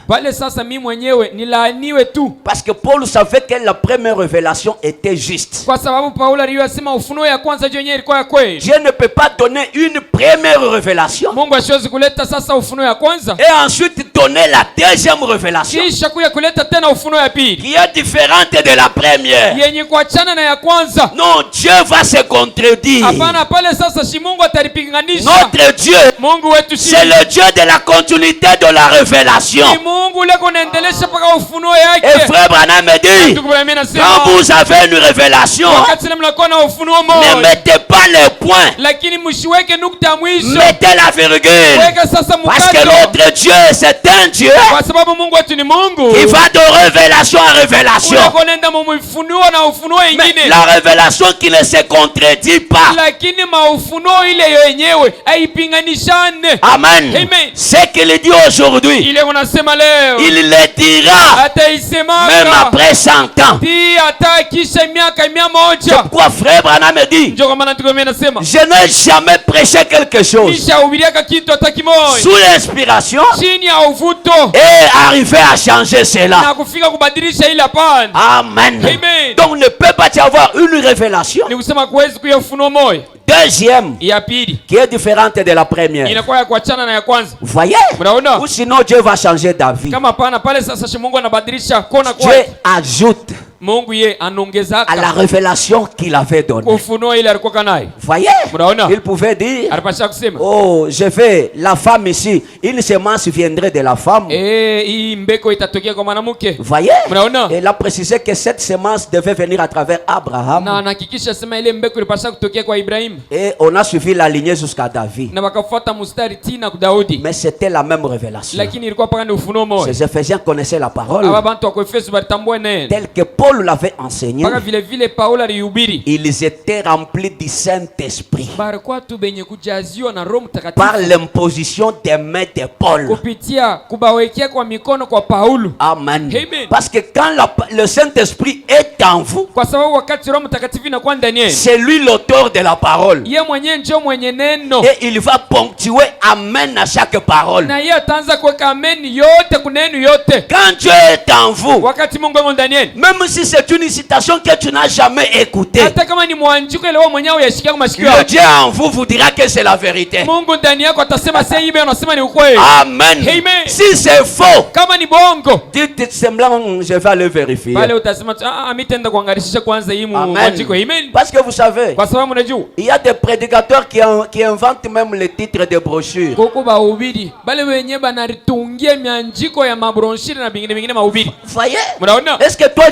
Pale sasa mimi mwenyewe nilaaniwe tu. Parce que Paul savait que la première révélation était juste. Kwa sababu Paulo aliyosema ufunuo ya kwanza yenyewe ilikuwa ya kweli. Dieu ne peut pas donner une première révélation. Mungu hawezi kuleta sasa ufunuo ya kwanza. Et ensuite donner la deuxième révélation. Kisha kuja kuleta tena ufunuo ya pili. Qui est différente de la première. Yenye kuachana na ya kwanza. Non, Dieu va se contredire. Hapana, pale sasa si Mungu atalipinganisha. Notre Dieu, Mungu wetu c'est le Dieu de la continuité de la révélation. révélation. Ni Mungu ule kunaendelesha mpaka ufunuo yake. Et frère Branham me dit, quand vous avez une révélation, wakati mnakuwa na ufunuo moja, ne mettez pas les points, lakini msiweke nukta ya mwisho, mettez la virgule. weka sasa mkato. Parce que notre Dieu, c'est un Dieu Kwa sababu Mungu wetu ni Mungu qui va de révélation en révélation. unakwenda maufunuo na ufunuo Mais ingine, la révélation qui ne se contredit pas. lakini maufunuo ile yenyewe haipinganishane. Amen. Amen. Ce qu'il dit aujourd'hui, Ile unasema leo il le dira même ataisemaka après 100 ans. ti hata kisha miaka 100. Pourquoi frère Branham me dit, Ndio kwa maana tukomea nasema je n'ai jamais prêché quelque chose nishahubiriaka kitu hata kimoja sous l'inspiration chini ya uvuto et arriver à changer cela. na kufika kubadilisha ile. Hapana. Amen. Amen. Donc ne peut pas y avoir une révélation. Ni kusema kuwezi kuya ufunuo moja. Deuxième, Ya pili qui est différente de la première. inakuwa ya kuachana na ya kwanza. Vous voyez? Mnaona? Ou sinon Dieu va changer d'avis. Kama pana pale sasa Mungu anabadilisha kona Dieu kwake. ajoute Mungu ye à la anaongezaka révélation qu'il avait donnée. ufunuo ile alikuwa nayo. Vous voyez? Mnaona? Il pouvait dire, Alipasha kusema oh, je vais, la femme ici, une semence viendrait de la femme. hii mbeko itatokea kwa mwanamke. Vous voyez? Mnaona? Et il a précisé que cette semence devait venir à travers Abraham. Na anahakikisha sema ile mbeko ilipasha kutokea kwa Ibrahim. Et on a suivi la lignée jusqu'à David. Na wakafuata mstari tina kwa Daudi. Mais c'était la même révélation. Lakini ilikuwa paka ni ufunuo moja. Ces Éphésiens connaissaient la parole Aba bantu wa Efeso balitambua neno. telle que Paul l'avait enseignée. Paka vile vile Paulo alihubiri. Ils étaient remplis du Saint-Esprit Barikuwa tu benye kujaziwa na Roho par Mtakatifu l'imposition des mains de Paul. kupitia kubawekea kwa mikono kwa Paulo. Amen. Amen. Parce que quand le Saint-Esprit est en vous, Kwa sababu wakati Roho Mtakatifu inakuwa ndani yenu, c'est lui l'auteur de la parole. yeye mwenyewe ndio mwenye neno. Et il va ponctuer amen à chaque parole. Na yeye ataanza kuweka amen yote kunenu yote. Quand Dieu est en vous, Wakati Mungu yuko ndani yenu, même si c'est une citation que tu n'as jamais écoutée, hata kama ni mwanjiko ile wewe mwenyewe uyashikia kwa masikio le yako, Dieu en vous vous dira que c'est la vérité. Mungu ndani yako atasema sasa hivi anasema ni ukweli. Amen. Amen. Si c'est faux, Kama ni bongo, dites semblant, je vais aller vérifier. pale utasema amitenda kuangalisha kwanza hii Amen. mwanjiko. Amen. Parce que vous savez, Kwa sababu mnajua il y a des prédicateurs qui inventent même les titres de brochures. koko bahubiri bale wenye banaritungia mianjiko ya mabronshiri na bingine mahubiri. Vous voyez? Mnaona? Est-ce que toi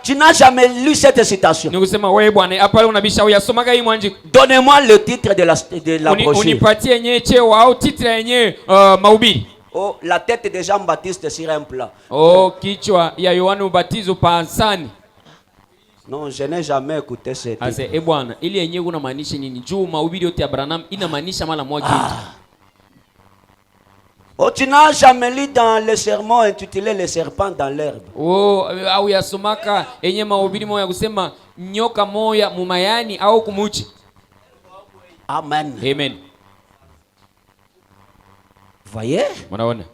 tu n'as jamais lu cette citation? Ni kusema wewe bwana hapa leo unabisha uyasomaka hii mwanjiko. Donnez-moi le titre de la brochure. Unipatie yenyewe cheo au titre yenyewe mahubiri. Oh, la tête de Jean-Baptiste sur un plat. Oh, kichwa ya Yohana Mbatizo pansani. Non, je n'ai jamais écouté ce titre. Ase bwana ili yenyewe unamaanisha nini? Juu mahubiri yote ya Branham inamaanisha mara moja. Oh, tu n'as jamais lu dans le sermon intitulé Le serpent dans l'herbe. Oh, au yasomaka yenye mahubiri moya kusema nyoka moya mumayani au kumuchi. Amen. Amen. Voyez? Mnaona?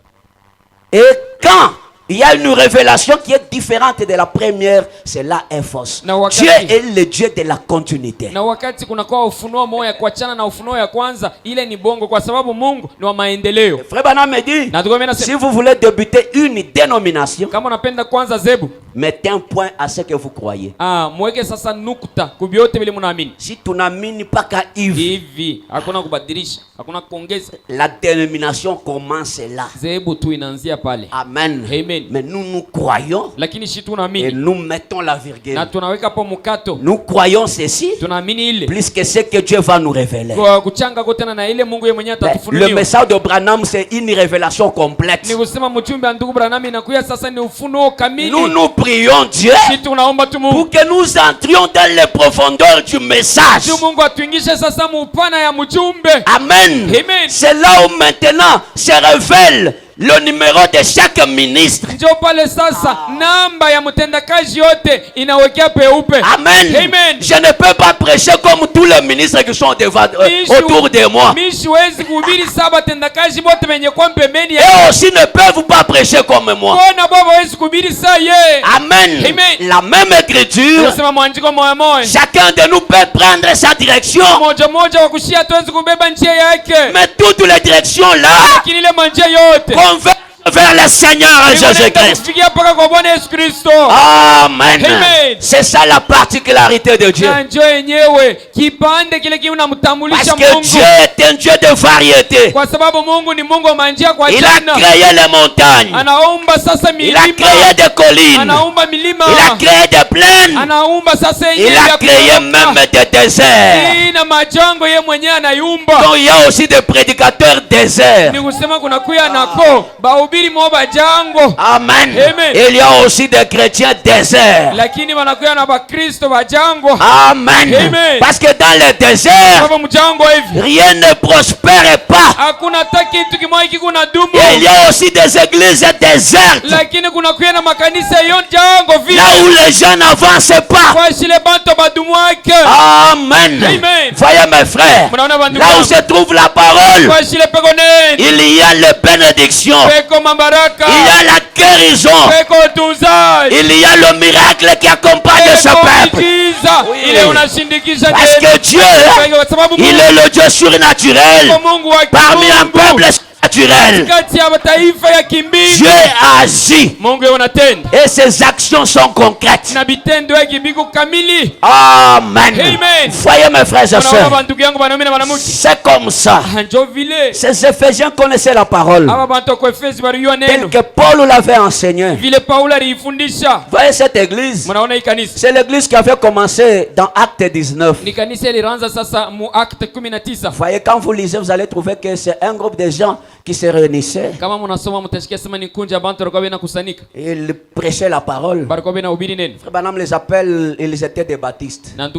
Et quand il y a une révélation qui est différente de la première, cela est fausse. Dieu est le Dieu de la continuité. Na wakati kunakuwa ufunuo moja kuachana na ufunuo ya kwanza, ile ni bongo kwa sababu Mungu ni wa maendeleo. Frère Branham me dit, Na tukomena si vous voulez débuter une dénomination, kama unapenda kwanza zebu, mettez un point à ce que vous croyez. mweke sasa nukta kubyote vile mnaamini. Si tu n'amines pas qu'à Yves, Hivi hakuna kubadilisha, hakuna kuongeza. la dénomination commence là. Zebu tu inaanzia pale. Amen. Amen. Mais nous croyons Lakini shi et tunaamini nous mettons la virgule. na tunaweka hapo mkato. Nous croyons ceci Tunaamini ile plus que ce que Dieu va nous révéler. kwa kuchanga kotena na ile Mungu yeye mwenyewe Le atatufunulia. message de Branham, c'est une révélation complète. Ni kusema mchumbe wa ndugu Branham inakuya sasa ni ufunuo kamili. Nous prions Dieu Shi tunaomba tu Mungu pour que nous entrions dans les profondeurs du message. tu Mungu atuingishe sasa mupana ya mjumbe. Amen. Amen. C'est là où maintenant se révèle le numéro de chaque ministre. Ndio pale sasa namba ya mtendakazi yote inawekea peupe. Amen. Amen. Je ne peux pas prêcher comme tous les ministres qui sont devant, autour de moi. Mimi siwezi kuhubiri saba tendakazi wote wenye kwa pembeni ya. Et aussi ne peuvent pas prêcher comme moi. Bona baba hawezi kuhubiri saa ye. Amen. Amen. La même écriture. Tunasema mwandiko moja moja. Chacun de nous peut prendre sa direction. Moja moja wa kushia tuwezi kubeba njia yake. Mais toutes les directions là Lakini ile njia yote convergent vers le Seigneur Jésus-Christ. Amen. C'est ça la particularité de Dieu. Parce que Dieu est un Dieu de variété. Il a créé les montagnes. Il a créé des collines. Il a créé des plaines. Il a créé même des déserts. Donc il y a aussi des prédicateurs déserts. Amen. Il y a aussi des chrétiens déserts. Amen. Parce que dans les déserts, rien ne prospère pas. Et il y a aussi des églises désertes. Là où les gens n'avancent pas. Amen. Voyez mes frères, là où se trouve la parole, il y a les bénédictions, il y a la guérison, il y a le miracle qui accompagne ce peuple. Oui. Parce que Dieu, il est le Dieu surnaturel parmi un peuple naturel. Dieu agit et ses actions sont concrètes. Amen. Voyez mes frères et sœurs, c'est comme ça. Ces Éphésiens connaissaient la parole telle que Paul l'avait enseigné. Voyez cette église, c'est l'église qui avait commencé dans Acte 19. Voyez, quand vous lisez, vous allez trouver que c'est un groupe de gens qui se réunissaient. Ils prêchaient la parole. Frère Branham les appelle, ils étaient des baptistes. Quand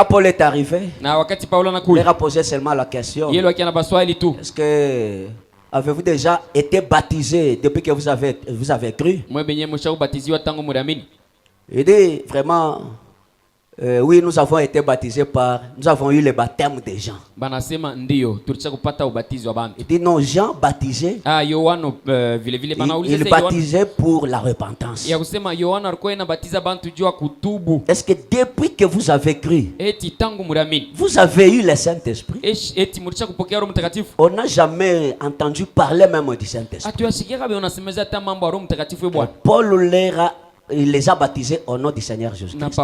Paul est arrivé, il leur a posé seulement la question: est-ce que avez-vous déjà été baptisé depuis que vous avez cru? Il dit vraiment, oui, nous avons été baptisés nous avons eu le baptême des gens. Il dit non, Jean baptisait, il baptisait pour la repentance. Est-ce que depuis que vous avez cru, vous avez eu le Saint-Esprit? On n'a jamais entendu parler même du Saint-Esprit. Paul il les a baptisés au nom du Seigneur Jésus-Christ.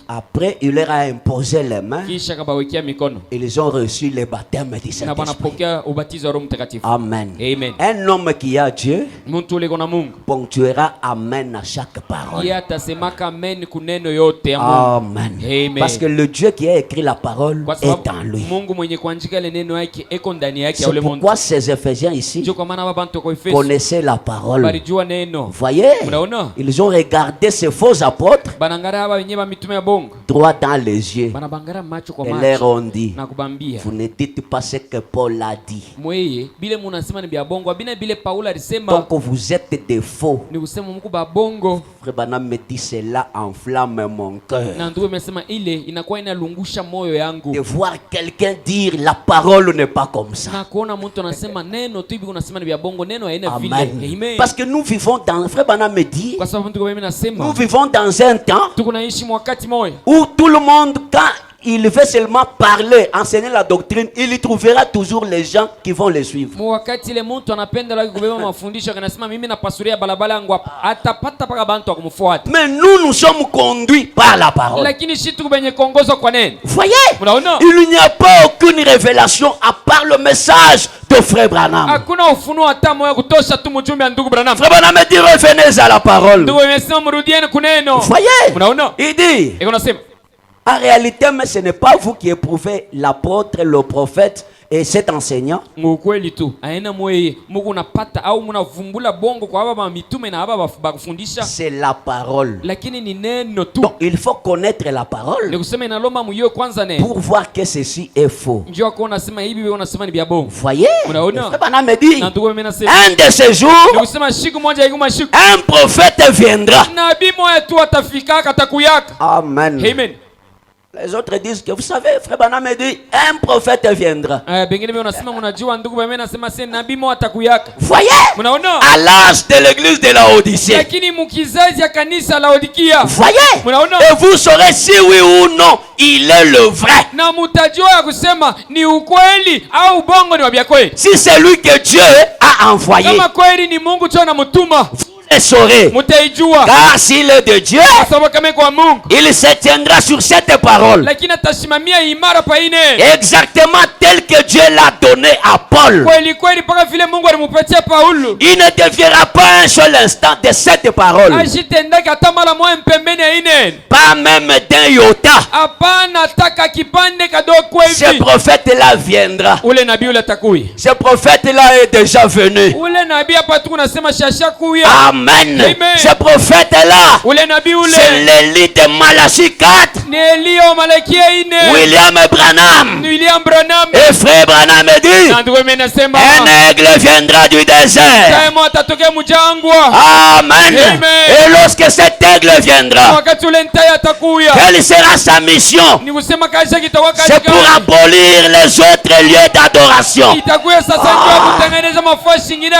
Après, il leur a imposé les mains. Ils ont reçu le baptême du Saint-Esprit. Amen. Un homme qui a Dieu ponctuera Amen à chaque parole. Amen. Parce que le Dieu qui a écrit la parole est en lui. C'est pourquoi ces Éphésiens ici connaissaient la parole. Voyez, ils ont regardé ces faux apôtres droit dans les yeux et leur ont dit: vous ne dites pas ce que Paul a dit. Donc vous êtes des faux. Frère Branham me dit: cela enflamme mon cœur de voir quelqu'un dire la parole n'est pas comme ça. Amen. Parce que nous vivons dans, Frère Branham me dit, nous vivons dans un temps où tout le monde, quand il veut seulement parler, enseigner la doctrine, il y trouvera toujours les gens qui vont le suivre. Mais nous sommes conduits par la parole. Voyez, il n'y a pas aucune révélation à part le message de Frère Branham. Frère Branham dit: revenez à la parole. Voyez, il dit: en réalité, mais ce n'est pas vous qui éprouvez l'apôtre, le prophète et cet enseignant. C'est la parole. Donc il faut connaître la parole pour voir que ceci est faux. Voyez, me dit, un de ces jours, un prophète viendra. Amen. Les autres disent que vous savez, frère Branham me dit, un prophète viendra. Voyez, à l'âge de l'église de la Odyssée. Voyez, et vous saurez si oui ou non il est le vrai. Si c'est lui que Dieu a envoyé, le saurez. Car s'il est de Dieu, il se tiendra sur cette parole. Exactement tel que Dieu l'a donné à Paul. Il ne déviera pas un seul instant de cette parole. Pas même d'un iota. Ce prophète-là viendra. Ce prophète-là est déjà venu. Amen. Ce prophète-là, c'est l'élite de Malachie 4. William Branham. Et frère Branham dit, un aigle viendra du désert. Amen. Et lorsque cet aigle viendra, quelle sera sa mission? C'est pour abolir les autres lieux d'adoration.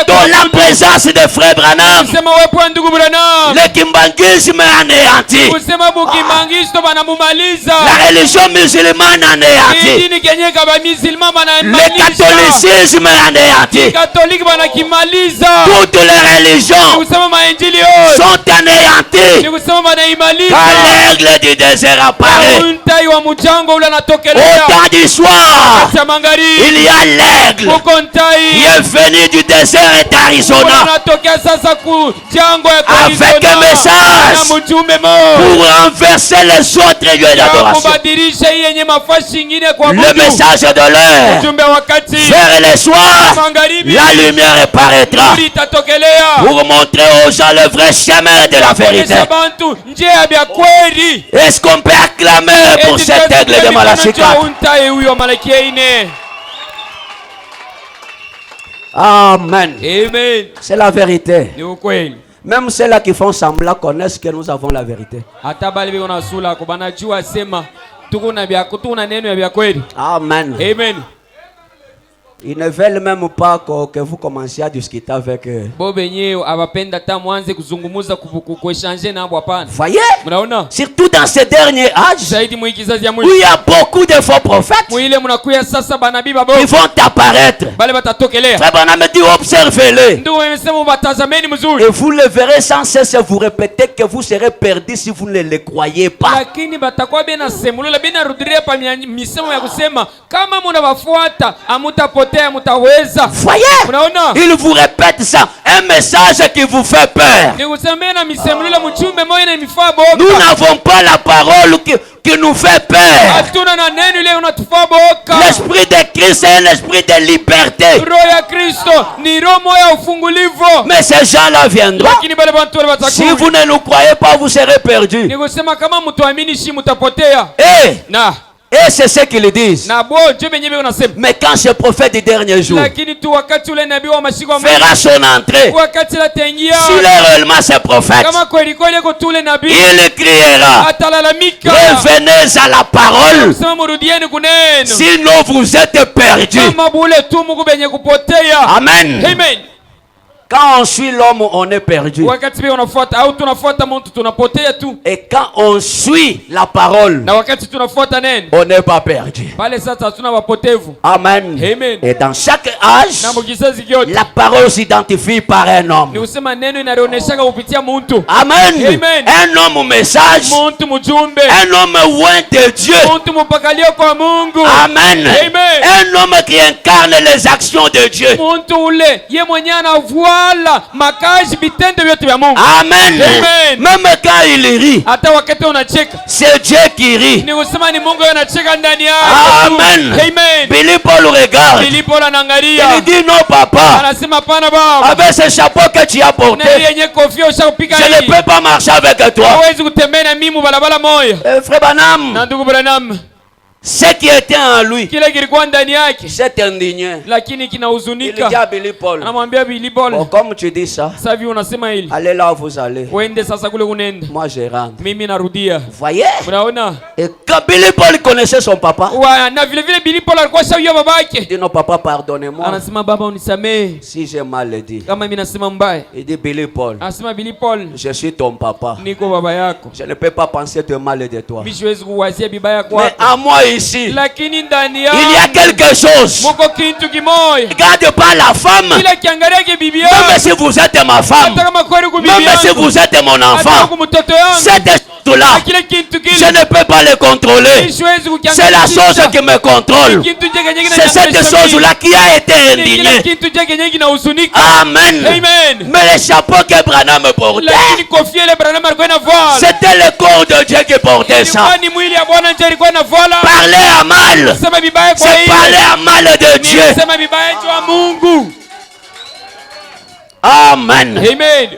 Dans la présence de frère Branham, le kimbangisme est anéanti. La religion musulmane est anéantie. Le catholicisme est anéanti. Toutes les religions sont anéanties. Quand l'aigle du désert apparaît, au temps du soir, il y a l'aigle qui est venu du désert d'Arizona avec un message pour renverser les autres lieux d'adoration. Le message de l'heure, vers le soir, la lumière paraîtra pour montrer aux gens le vrai chemin de la vérité. Est-ce qu'on peut acclamer pour cet aigle de Malachie 4? Amen. Amen. C'est la vérité. Même ceux-là qui font semblant connaissent que nous avons la vérité. Amen. Amen. Ils ne veulent même pas que vous commenciez à discuter avec eux. Voyez, surtout dans ces derniers âges, où il y a beaucoup de faux prophètes qui vont apparaître. Frère Branham dit, observez-les. Et vous le verrez sans cesse vous répéter que vous serez perdus si vous ne les croyez pas. Voyez, il vous répète ça, un message qui vous fait peur. Nous n'avons pas la parole qui nous fait peur. L'esprit de Christ est un esprit de liberté. Mais ces gens-là viendront. Si vous ne nous croyez pas, vous serez perdus. Et c'est ce qu'ils disent. Mais quand ce prophète du dernier jour fera son entrée, s'il est réellement ce prophète, il criera, revenez à la parole, sinon vous êtes perdus. Amen. Quand on suit l'homme, on est perdu. Et quand on suit la parole, on n'est pas perdu. Amen. Et dans chaque âge, la parole s'identifie par un homme. Amen. Un homme message, un homme loin de Dieu. Amen. Un homme qui incarne les actions de Dieu. Amen. Même quand il rit, c'est Dieu qui rit. Amen. Billy Paul regarde. Il dit non papa, avec ce chapeau que tu as porté, je ne peux pas marcher avec toi. Frère Branham, Ce qui était en lui kile kilikuwa ndani yake s'est indigné. lakini Il dit kinahuzunika. à Billy Paul, Anamwambia Billy Paul, bon, comme tu dis ça, sasa hivi unasema hili, allez là où vous allez. uende sasa kule unaenda, Moi je rentre. mimi narudia. Vous voyez? Unaona? Et quand Billy Paul connaissait son papa, Na vile vile Billy Paul alikuwa shauya il babake. dit non papa pardonnez-moi Anasema baba unisamehe si j'ai mal dit. kama mimi nasema mbaya. Il dit Billy Paul, Anasema Billy Paul, je suis ton papa. niko baba yako. Je ne peux pas penser de mal de toi. Mimi siwezi kuwazia bibaya Mais kwako. à moi ici, Lakini ndani il y a yangu quelque chose. muko kitu kimoja. Regarde pas la femme. Kila kiangalia ke bibi Même yangu. si vous êtes ma femme, Hata kama kweli ku bibi même si yangu. vous êtes mon Hata enfant, ku mtoto yangu. cette chose-là, Kile kitu je kile. ne peux pas le contrôler. Siwezi kukiangalia. C'est la chose qui me contrôle. Kitu chake nyingine. C'est cette chose-là qui a été Kile indignée. kitu chake nyingine kinahuzunika. Amen. Amen. Mais le chapeau que Branham portait, Lakini kofia ile Branham alikuwa inavala. c'était le corps de Dieu qui portait ça. Ilikuwa ni mwili ya Bwana ndiye alikuwa anavala. Parler à mal, Sema vibaya kwa c'est hiyo. parler à mal de Dieu. Sema vibaya kwa Mungu. Amen. Amen.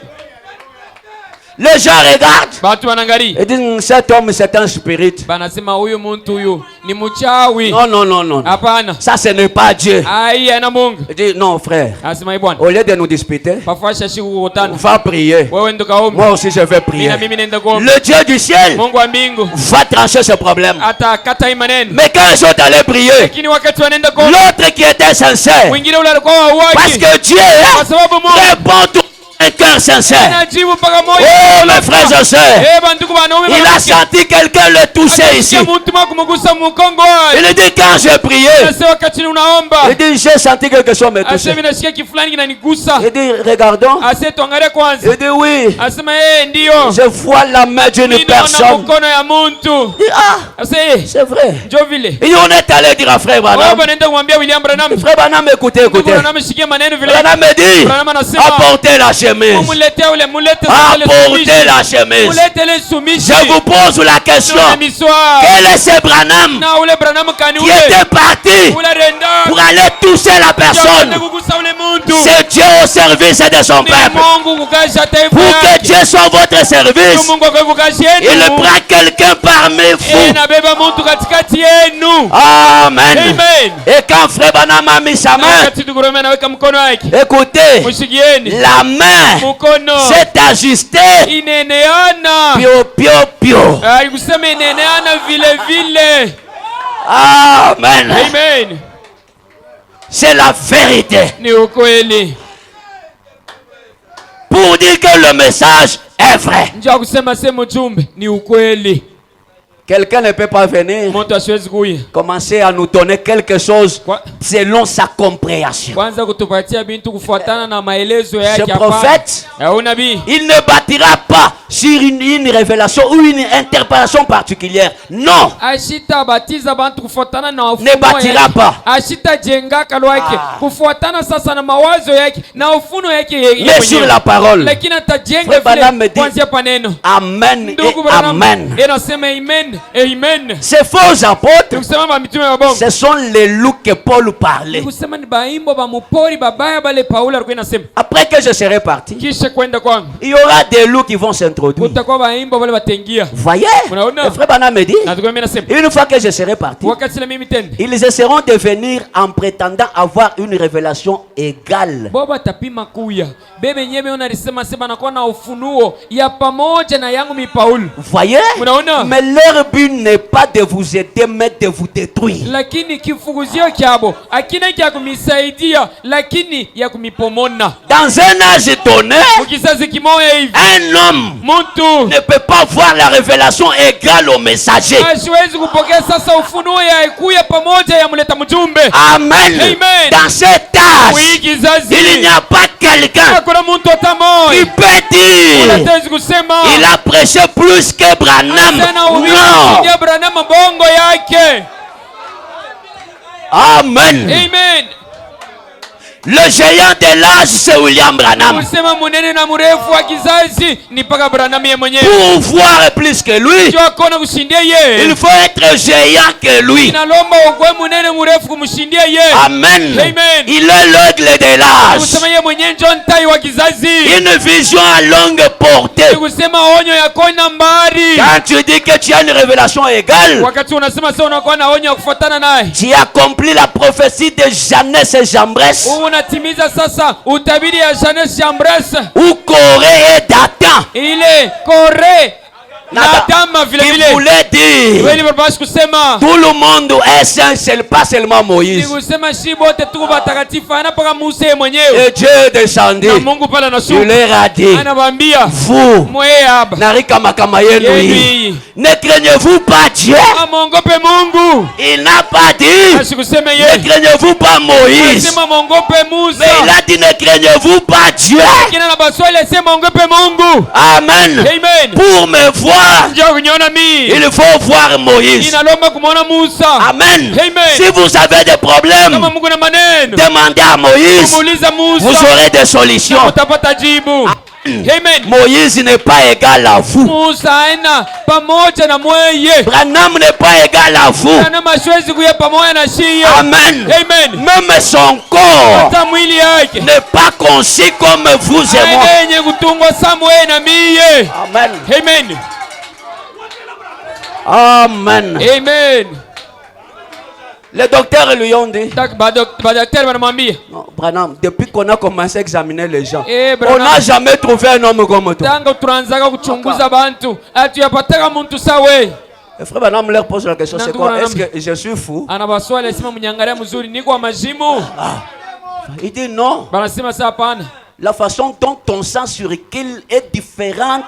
Les gens regardent Watu wanaangalia. et disent cet homme c'est un spirit. Banasema huyu mtu huyu ni mchawi. Non, non, non, non. Hapana. Ça ce n'est pas Dieu. Ai ana Mungu. Il dit non frère, Anasema bwana. au lieu de nous disputer, Pafasha shiku kukutana. va prier. Wewe ndo kaombe. Moi aussi je vais prier. Mimi nenda kuomba. Le Dieu du ciel Mungu wa mbingu va trancher ce problème. atakata maneno. Mais quand ils sont allés prier, Lakini wakati wanaenda kuomba, l'autre qui était sincère, mwingine ule alikuwa wauaji. parce que Dieu Kwa sababu Mungu répond tout un cœur sincère. anajibu mpaka moyo. Oh mes frères et sœurs, Bandugu banaume il a senti quelqu'un le toucher ici. mtu kumgusa mkongo. Il dit quand j'ai prié, Sasa wakati unaomba, il dit j'ai senti quelque chose me toucher. asema nasikia kitu fulani kinanigusa. Il dit regardons. Ase tuangalie kwanza. Il dit oui, Asema ndio. je vois la main d'une Ninaona personne. mkono ya mtu. Il dit ah, Ase c'est vrai. ndio vile. Et on est allé dire à frère Wewe Branham. banaenda kumwambia William Branham. Frère Branham, écoutez, écoutez. Branham shikia maneno vile. Branham me dit Branham anasema apportez la chemise. mulete ule mulete Apportez la chemise. mulete le sumishi. Je vous pose la question. Quel est ce Branham Na ule Branham kani qui ule. était parti Ule renda. pour aller toucher la personne? Kugusa ule mtu. C'est Dieu au service de son Ni peuple. Mungu kukasha taifa Pour que yake. Dieu soit votre service, Mungu akakukasha yenu. il prend quelqu'un parmi vous. Nabeba mtu katikati yenu. Amen. Amen. Et quand frère Branham a mis sa Na main, wakati tukurome naweka mkono wake. écoutez, Mushikieni. la main Mkono. s'est ajustée. Ineneana. Pio, pio, pio. Alikusema ineneana vile vile. Amen. Amen. C'est la vérité. Ni ukweli. Pour dire que le message est vrai. Njoo kusema sema ujumbe ni ukweli. Quelqu'un ne peut pas venir Mtu asiwezi kuja. commencer à nous donner quelque chose Kwa- selon sa compréhension. Kwanza kutupatia bintu kufuatana na maelezo yake Ce hapa. prophète, Au nabii. il ne bâtira pas sur une révélation ou une interprétation particulière. Non. Ashita batiza bantu kufuatana na ufunuo Ne bâtira yake. pas. Ashita jenga kalwake kufuatana sasa na mawazo yake na ufunuo yake yeye Mais sur la parole. lakini atajenga Frère Branham me vile dit, kuanzia paneno. Amen et Ndugu Branham, amen. inasema amen, amen. Ces faux apôtres, Nikusema ba mitume wa bongo. ce sont les loups que Paul parlait. Nikusema ni baimbo ba mupori babaya bale Paulo alikuwa inasema. Après que je serai parti, Kisha kwenda kwangu. il y aura des loups qui vont s'introduire. Kutakuwa baimbo bale batengia. Vous voyez? Unaona? Le frère Branham me dit, Na tukwambia nasema. une fois que je serai parti, Wakati na mimi tende. ils essaieront de venir en prétendant avoir une révélation égale. Boba tapima kuya. Bebe nyebe unalisema sema nakuwa na ufunuo ya pamoja na yangu mi Paulo. Vous voyez? Unaona? Mais leur but n'est pas de vous aider, mais de vous détruire. Lakini kifuguzio kyabo akina kya kumisaidia lakini ya kumipomona. Dans un âge donné, Ukizazi kimoya hivi. un homme Mtu ne peut pas voir la révélation égale au messager. hasiwezi kupokea sasa ufunuo ya ikuya pamoja ya mleta mjumbe. Amen. Amen. Dans cet âge, Wiki kizazi. il n'y a pas quelqu'un Hakuna mtu atamoy. qui peut dire Unatezi kusema. il a prêché plus que Branham. Tena Non. uwezi Branham bongo yake. Amen. Amen. Le géant de l'âge, c'est William Branham. Kusema munene na mrefu wa kizazi ni paka Branham yeye mwenyewe. Pour voir plus que lui, Sio akona kushindia yeye. il faut être géant que lui. Inalomba ukwe munene mrefu kumshindia yeye. Amen. Amen. Il est l'aigle de l'âge. Kusema yeye mwenyewe ndio ntai wa kizazi. Une vision à longue portée. Kusema onyo ya kona mbari. Quand tu dis que tu as une révélation égale, Wakati unasema sasa unakuwa na onyo ya kufuatana naye. tu accomplis la prophétie de Jeannès et Jambres, Unatimiza sasa utabiri ya Jeannès Jambres. ou Corée et Dathan. Ile Kore na Adama vile Il vile. voulait dire Wewe basi kusema tout le monde est saint, c'est pas seulement ni Moïse. kusema shi bote tuko batakatifu anapaka Musa yeye mwenyewe. Et Dieu descendit. Na Mungu pale Il anashuka. leur a dit, Anawaambia vous, Moab. Narika Makama yenu hii, Yeye. ne craignez-vous pas Dieu? Amongope Mungu. Il n'a pas dit, Asikuseme ne yeye. craignez-vous pas Moïse? Sema mongope Musa. Mais il a dit, ne craignez-vous pas Dieu? Kina na baswali sema mongope Mungu. Amen. Amen. Pour me voir, Njoo kuniona mimi. il faut voir Moïse. Inalomba kumuona Musa. Amen. Amen. Si vous avez des problèmes, Kama Mungu na maneno. demandez à Moïse. Muuliza Musa. Vous aurez des solutions. Utapata jibu. Amen. Moïse n'est pas égal à vous. Musa aina pamoja na mweye. Branham n'est pas égal à vous. Ana mashwezi kuya pamoja na shiye. Amen. Amen. Même son corps Hata mwili yake n'est pas conçu comme vous et moi. yenye kutungwa samwe na miye. Amen. Amen. Amen. Amen. Les docteurs lui ont dit, Badaktari wanamwambia non, Branham, depuis qu'on a commencé à examiner les gens, Eh, on Branham. n'a jamais trouvé un homme comme toi. tangu tunaanzaga kuchunguza bantu atuyapataka muntu sawe. Le frère Branham leur pose la question, c'est Nandugu quoi? Branham. Est-ce que je suis fou? Anabaswali asema mnyangalia mzuri niko wa majimu. Il dit non. Banasema saa hapana. La façon dont ton sang circule est différente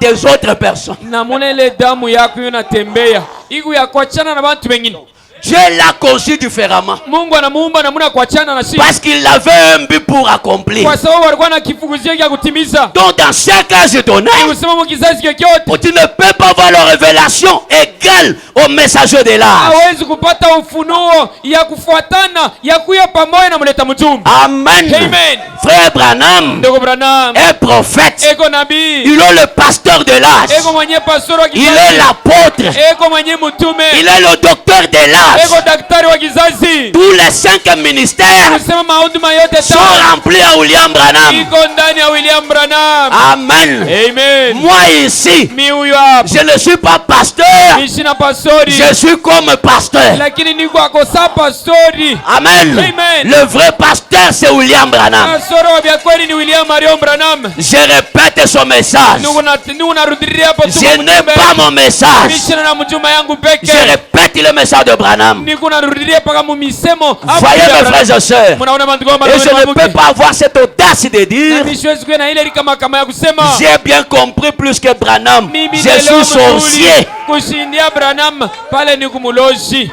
des autres personnes. Namuna ile damu yako inatembea iku ya kuachana na bantu wengine. Dieu l'a conçu différemment. Mungu anamuumba namuna kuachana na sisi. Parce qu'il avait un but pour accomplir. Kwa sababu alikuwa na kifuguzio cha kutimiza. Donc dans chaque âge donné, Usema mu kizazi chochote tu ne peux pas avoir la révélation égale au messager de l'âge. hawezi kupata ufunuo ya kufuatana ya kuya pamoja na mleta mjumbe. Amen. Amen. Frère Branham Ndugu Branham est prophète. eko nabii, Il est le pasteur de l'âge. eko mwenye pastor wa Il est kizazi, l'apôtre. eko mwenye mtume, Il est le docteur de l'âge. eko daktari wa kizazi. Tous les 5 ministères Usema mahuduma yote sont tano remplis à William Branham. iko ndani ya William Branham. Amen. Amen. Moi ici, Mi huyo hapa je ne suis pas pasteur. mi sina pastori, Je suis comme pasteur. lakini niko akosa pastori. Amen. Amen. Le vrai pasteur, c'est William Branham. Pastori wa vya kweli ni William Marion Branham. Je répète son message. Nugu narudiria hapo tu. Je n'ai pas mon message. Mishina na mjuma yangu peke. Je répète le message de Branham. Niko narudiria paka mu misemo. Voyez mes frères et sœurs. Munaona bantu kwa Et je ne peux pas avoir cette audace de na dire, mishwezi kuwa na ile kama ya kusema j'ai bien compris plus que Branham. mimi Je ni leo suis sorcier. kushindia Branham pale ni kumuloji.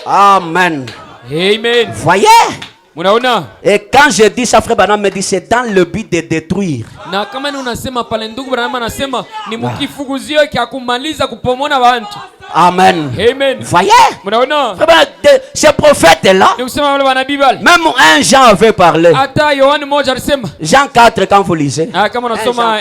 Amen. Amen. Voyez. Munaona? Et quand je dis ça, frère Branham me dit, c'est dans le but de détruire. Na kama ni unasema pale ndugu Branham anasema ni mkifuguzio kia kumaliza kupomona bantu. Amen. Amen. Voyez. Munaona? Frère Branham, ces prophètes-là, Ni kusema wale wanabii wale. même un Jean avait parlé. Hata Yohana moja alisema. Jean 4, quand vous lisez. Kama unasoma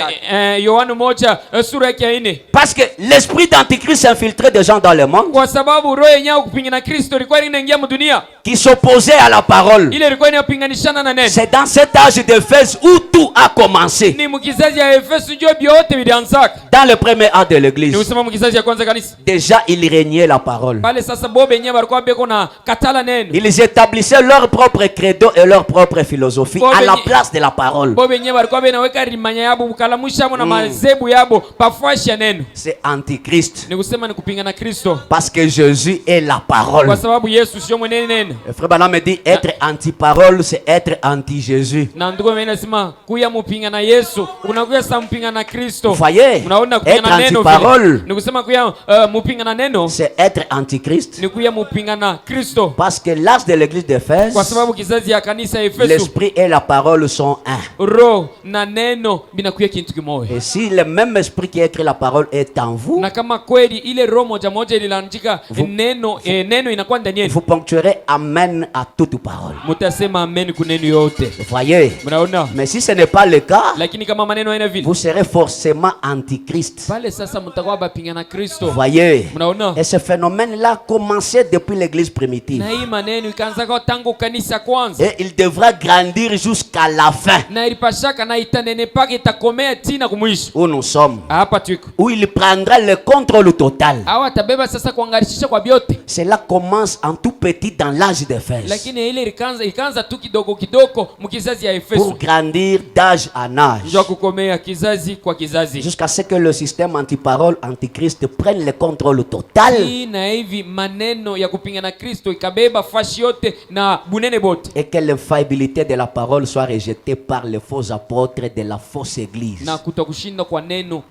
Yohana moja sura yake ya 4. Parce que l'esprit d'Antichrist s'infiltrait des gens dans le monde Kwa sababu roho yenyewe kupinga na Kristo ilikuwa inaingia mdunia. qui s'opposaient à la parole. Ile ilikuwa inapinganishana na neno. C'est dans cet âge d'Éphèse où tout a commencé. Ni mkizazi ya Efeso ndio vyote vilianzaka. Dans le premier âge de Ni l'église, usema mkizazi ya kwanza kanisa. déjà il régnait la parole. Pale sasa bobe yenyewe walikuwa beko na katala neno. Ils établissaient leur propre credo et leur propre philosophie à la place de la parole. Bobe yenyewe walikuwa benaweka rimanya yabo bukalamusha na mazebu yabo pafuashi ya neno. C'est Antichrist. Ni kusema ni kupinga na Kristo. Parce que Jésus est la parole. Kwa sababu Yesu sio mwenene neno. Le frère Branham me dit, être anti-parole, c'est être anti-Jésus. Na ndugu mimi nasema kuya mpinga na Yesu, unakuya sa mpinga na Kristo. Voyez, Unaona kupinga être na neno anti-parole, vile. Ni kusema kuya mpinga kupingana neno c'est être antichrist. ni kuya mupingana Kristo, Parce que l'âge de l'église d'Éphèse, kwa sababu kizazi ya kanisa ya Efeso l'esprit et la parole sont un. roho na neno binakuya kintu kimoja. Et si le même esprit qui a écrit la parole est en vous, Na kama kweli ile roho moja moja iliandika neno neno inakuwa ndani yenu, vous ponctuerez amen à toute parole. mutasema amen kuneno yote. Vous voyez? Mnaona? Mais si ce n'est pas le cas, Lakini kama maneno haina vile, vous serez forcément antichrist. pale sasa mtakuwa bapingana Kristo. Vous voyez? Mnaona? Et ce phénomène-là a commencé depuis l'église primitive. Na hii maneno ikaanza kwa tangu kanisa kwanza, Et il devra grandir jusqu'à la fin na ilipashaka na itanenepaka itakomea tina kumwisho. où nous sommes, Hapa tuko où il prendra le contrôle total. hawa tabeba sasa kuangarishisha kwa vyote, Cela commence en tout petit dans l'âge d'Éphèse lakini ile ikaanza tu kidogo kidogo mkizazi ya Efeso, pour grandir d'âge en âge njoo kukomea kizazi kwa kizazi, jusqu'à ce que le système antiparole antichrist prenne le contrôle total hii na hivi maneno ya kupingana Kristo ikabeba fashi yote na bunene bote, et que l'infaillibilité de la parole soit rejetée par les faux apôtres de la fausse église. na kutakushinda kwa neno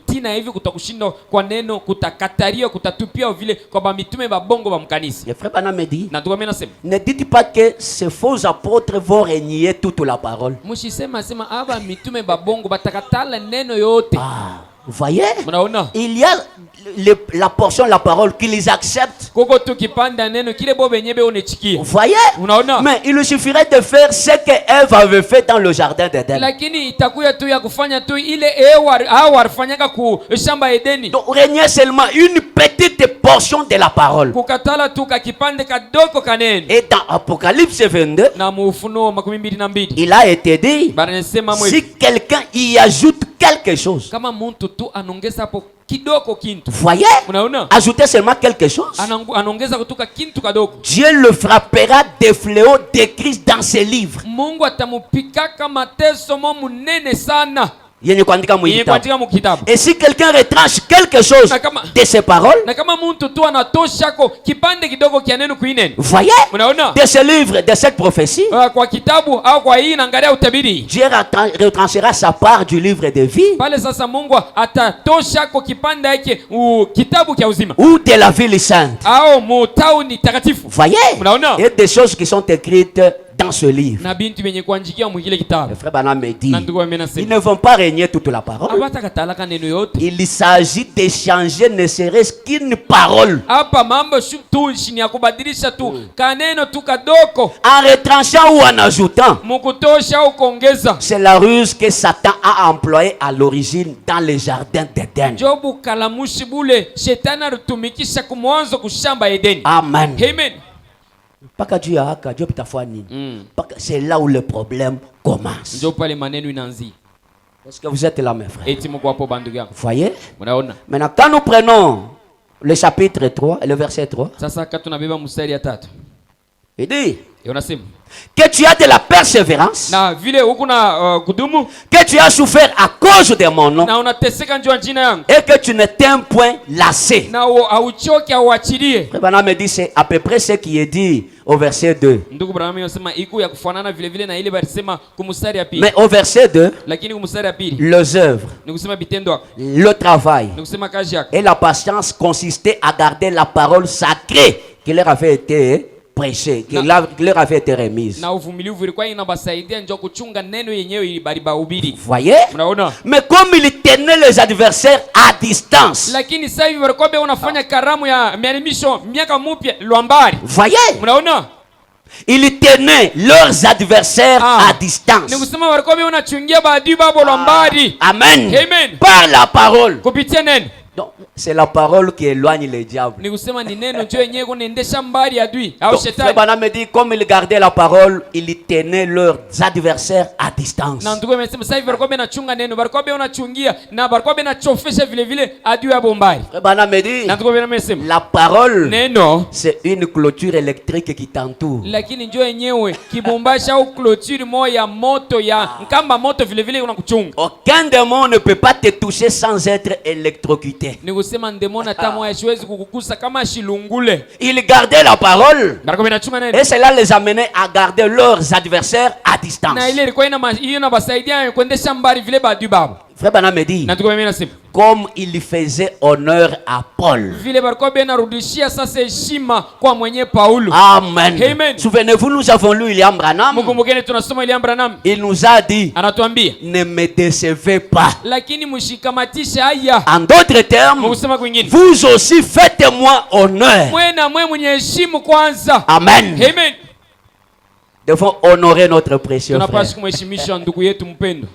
tina hivi kutakushinda kwa neno kutakataria kutatupia vile kwa bamitume babongo ba mkanisa. Le frère Branham me dit, Na tukamena sema ne dites pas que ces faux apôtres vont renier toute la parole. mushisema sema aba mitume babongo batakatala neno yote. Ah, vous voyez? Mnaona? Il y a la portion de la parole qu'ils acceptent. Koko tu kipanda neno kile bo benyebe onechikia. Vous voyez? Unaona? Mais il suffirait de faire ce que Ève avait fait dans le jardin d'Éden. Lakini itakuya tu ya kufanya tu ile Ewa alifanyaka ku shamba Edeni. Donc régner seulement une petite portion de la parole. Kukatala tu ka kipande kadoko kaneno. Et dans Apocalypse 22, Na mufunuo 22 il a été dit, banasema mwe si quelqu'un y ajoute quelque chose, kama muntu tu anongeza hapo kidoko kintu. vous voyez? Unaona? Ajouter seulement quelque chose, Anongeza kutoka kintu kadoko. Dieu le frappera des fléaux décrits dans ses livres. Mungu atamupikaka mateso mo munene sana. Yenye kuandika Yenye mwitabu. kuandika mukitabu. Et si quelqu'un retranche quelque chose de ses paroles, Na kama muntu tu anatoshako kipande kidogo kia neno kuinene. vous voyez? Unaona? De ce livre, de cette prophétie, Kwa kitabu au kwa hii naangalia utabiri. Dieu retranchera sa part du livre de vie Pale sasa Mungu atatoshako kipande yake kitabu kia uzima. ou de la ville sainte. Au mutauni takatifu. Vous voyez? Unaona? Il y a des choses qui sont écrites dans ce livre. Na bintu benye kuanjikia mwingile kitabu. Le frère Branham me dit, Na ndugu amena ils sema. ne vont pas régner toute la parole. Abata katalaka neno yote. Il s'agit d'échanger ne serait-ce qu'une parole. Hapa mambo tu chini ya kubadilisha tu kaneno tu kadoko En retranchant ou en ajoutant. mukutosha au kuongeza. C'est la ruse que Satan a employée à l'origine dans les jardins d'Éden. Jobu kalamushi bule shetani alitumikisha kumwanzo kushamba Edeni. Amen. Amen. C'est là où le problème commence. Ndio pale maneno inaanzia. Est-ce que vous êtes là, mes frères? Eti mko hapo bandugu yangu. Vous voyez? Mnaona? Maintenant, quand nous prenons le chapitre 3 et le verset 3, Sasa kati tunabeba mstari ya 3. il dit Unasema que tu as de la persévérance, na vile huko na kudumu que tu as souffert à cause de mon nom na unateseka njoo jina yangu et que tu ne t'es point lassé. na auchoke auachilie. Frère Branham me dit c'est à peu près ce qui est dit au verset 2. Ndugu Branham yosema iko ya kufanana vile vile na ile balisema kumstari ya pili. Mais au verset 2, Lakini kumstari ya pili les œuvres, ni kusema bitendo yako, le travail ni kusema kazi yako. et la patience consistaient à garder la parole sacrée qui leur avait été prêchée, qui leur avait été remise. Na uvumilivu ilikuwa inabasaidia njoo kuchunga neno yenyewe ilibariba ubiri. Vous voyez? Mnaona? Mais comme il tenait les adversaires à distance, Lakini sasa hivi walikuwa unafanya karamu ya mialimisho miaka mpya lwambari. vous voyez? Mnaona? Il tenait leurs adversaires à distance. Ni kusema walikuwa unachungia baadhi babo lwambari. Amen. Amen. Par la parole. Kupitia neno. Donc, c'est la parole qui éloigne le diable. Ni kusema ni neno njoo yenyewe kunaendesha mbali adui au Donc, Frère shetani. Branham me dit, comme ils gardaient la parole, ils tenaient leurs adversaires à distance. Na ndugu amesema sasa hivi walikuwa wanachunga neno, walikuwa wanachungia na walikuwa wanachofesha vile vile adui hapo mbali. Frère Branham me dit, Na ndugu amesema la parole, neno c'est une clôture électrique qui t'entoure. lakini njoo yenyewe kibumbasha au clôture moja ya moto ya kamba moto vile vile unakuchunga. Aucun démon ne peut pas te toucher sans être électrocuté. Ni kusema ndemona hata moja siwezi kukukusa kama shilungule. Ils gardaient la parole. Walikuwa wanachunga neno. Et cela les amenait à garder leurs adversaires à distance. Na ile ilikuwa inabasaidia kuendesha mbali vile baadui babo. Frère Branham me dit, Na ndugu amesema comme il faisait honneur à Paul. vile barikuwa benarudishia sasa heshima kwa mwenye Paulo. Amen. Amen. Souvenez-vous, nous avons lu William Branham. Mkumbukeni tunasoma William Branham. Il nous a dit, Anatuambia, ne me décevez pas. lakini mshikamatishe haya. En d'autres termes, Mkusema kwingine, vous aussi faites-moi honneur. mwena mwe mwenye heshima kwanza. Amen. Amen. Devons honorer notre précieux frère Tunapaswa kumheshimisha ndugu yetu mpendo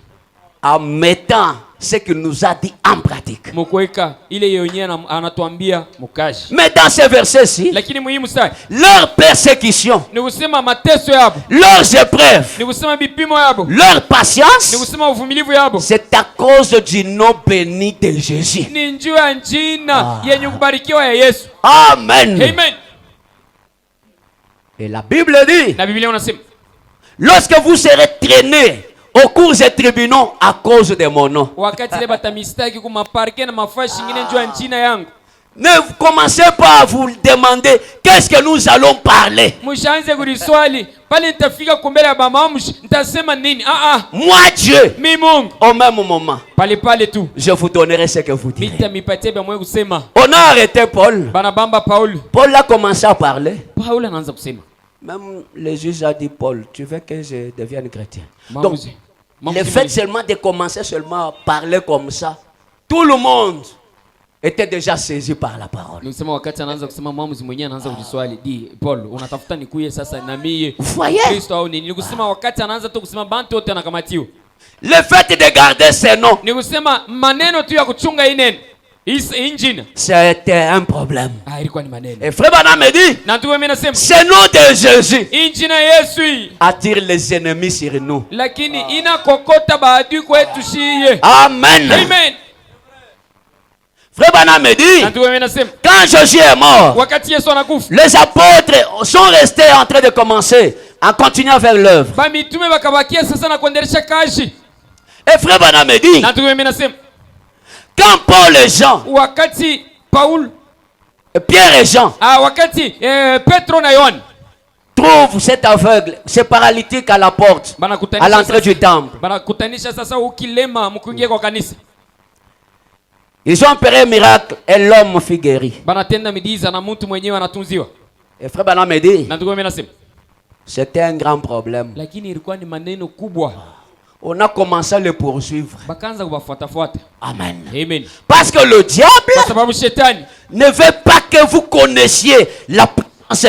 en mettant ce qu'il nous a dit en pratique. mkuweka ile yenyewe anatuambia mukaji. Mais dans ce verset-ci, Lakini muhimu sana leur persécution, ni kusema mateso yabo, leurs épreuves, ni kusema vipimo yabo, leur ni patience, kusema uvumilivu yabo, c'est à cause du nom béni de Jésus. ni njuu ya jina yenye kubarikiwa ya Yesu. Amen. Amen. Et la Bible dit, Na Biblia unasema lorsque vous serez traînés au cours des tribunaux à cause de mon nom, wakati ile batamistaki kumaparke na mafashi ingine njuu ya jina yangu, ne commencez pas à vous demander qu'est-ce que nous allons parler. mshaanze kuliswali pale nitafika kumbele ya bamamushi nitasema nini? Moi Dieu, Mi Mungu au même moment, pale pale tu je vous donnerai ce que vous direz. mitamipatie bamwe kusema. On a arrêté Paul. Banabamba Paulo. Paul a commencé à parler. Paulo anaanza kusema. Même le juge a dit, Paul, tu veux que je devienne chrétien. Donc, Maamuzi. le fait seulement de commencer seulement à parler comme ça, tout le monde était déjà saisi par la parole. Nikusema wakati anaanza kusema maamuzi mwenyewe anaanza kujiswali, di Paul unatafuta nikuye sasa na mie Vous voyez? Kristo au nini? Nikusema wakati anaanza tu kusema bantu wote anakamatiwa. Le fait de garder ce nom, Nikusema maneno tu ya kuchunga hii neno. Injina. c'était un problème. Ilikuwa ni maneno. Et frère Branham me dit, Na tu mimi nasema ce nom de Jésus injina Yesu hii attire les ennemis sur nous. lakini inakokota baadui kwetu shiye. Amen. Amen. Frère Branham me dit, Na tu mimi nasema quand Jésus est mort, wakati Yesu anakufa, les apôtres sont restés en train de commencer, en continuant vers l'œuvre. ba mitume bakabakia sasa na kuendelesha kazi. Et frère Branham me dit, Na tu mimi nasema quand Paul et Jean, wakati Paul Pierre et Jean wakati Petro na Yohana trouvent cet aveugle, ce paralytique à la porte, à l'entrée du temple, banakutanisha sasa ukilema mkuingia kwa kanisa, ils ont opéré un miracle et l'homme fut guéri. banatenda miujiza na mtu mwenyewe anatunziwa. Et frère Branham me dit, Na ndugu mimi nasema c'était un grand problème. lakini ilikuwa ni maneno kubwa, On a commencé à le poursuivre. bakaanza kuwafuatafuata. Amen. Amen. Parce que le Kwa diable sababu shetani ne veut pas que vous connaissiez la puissance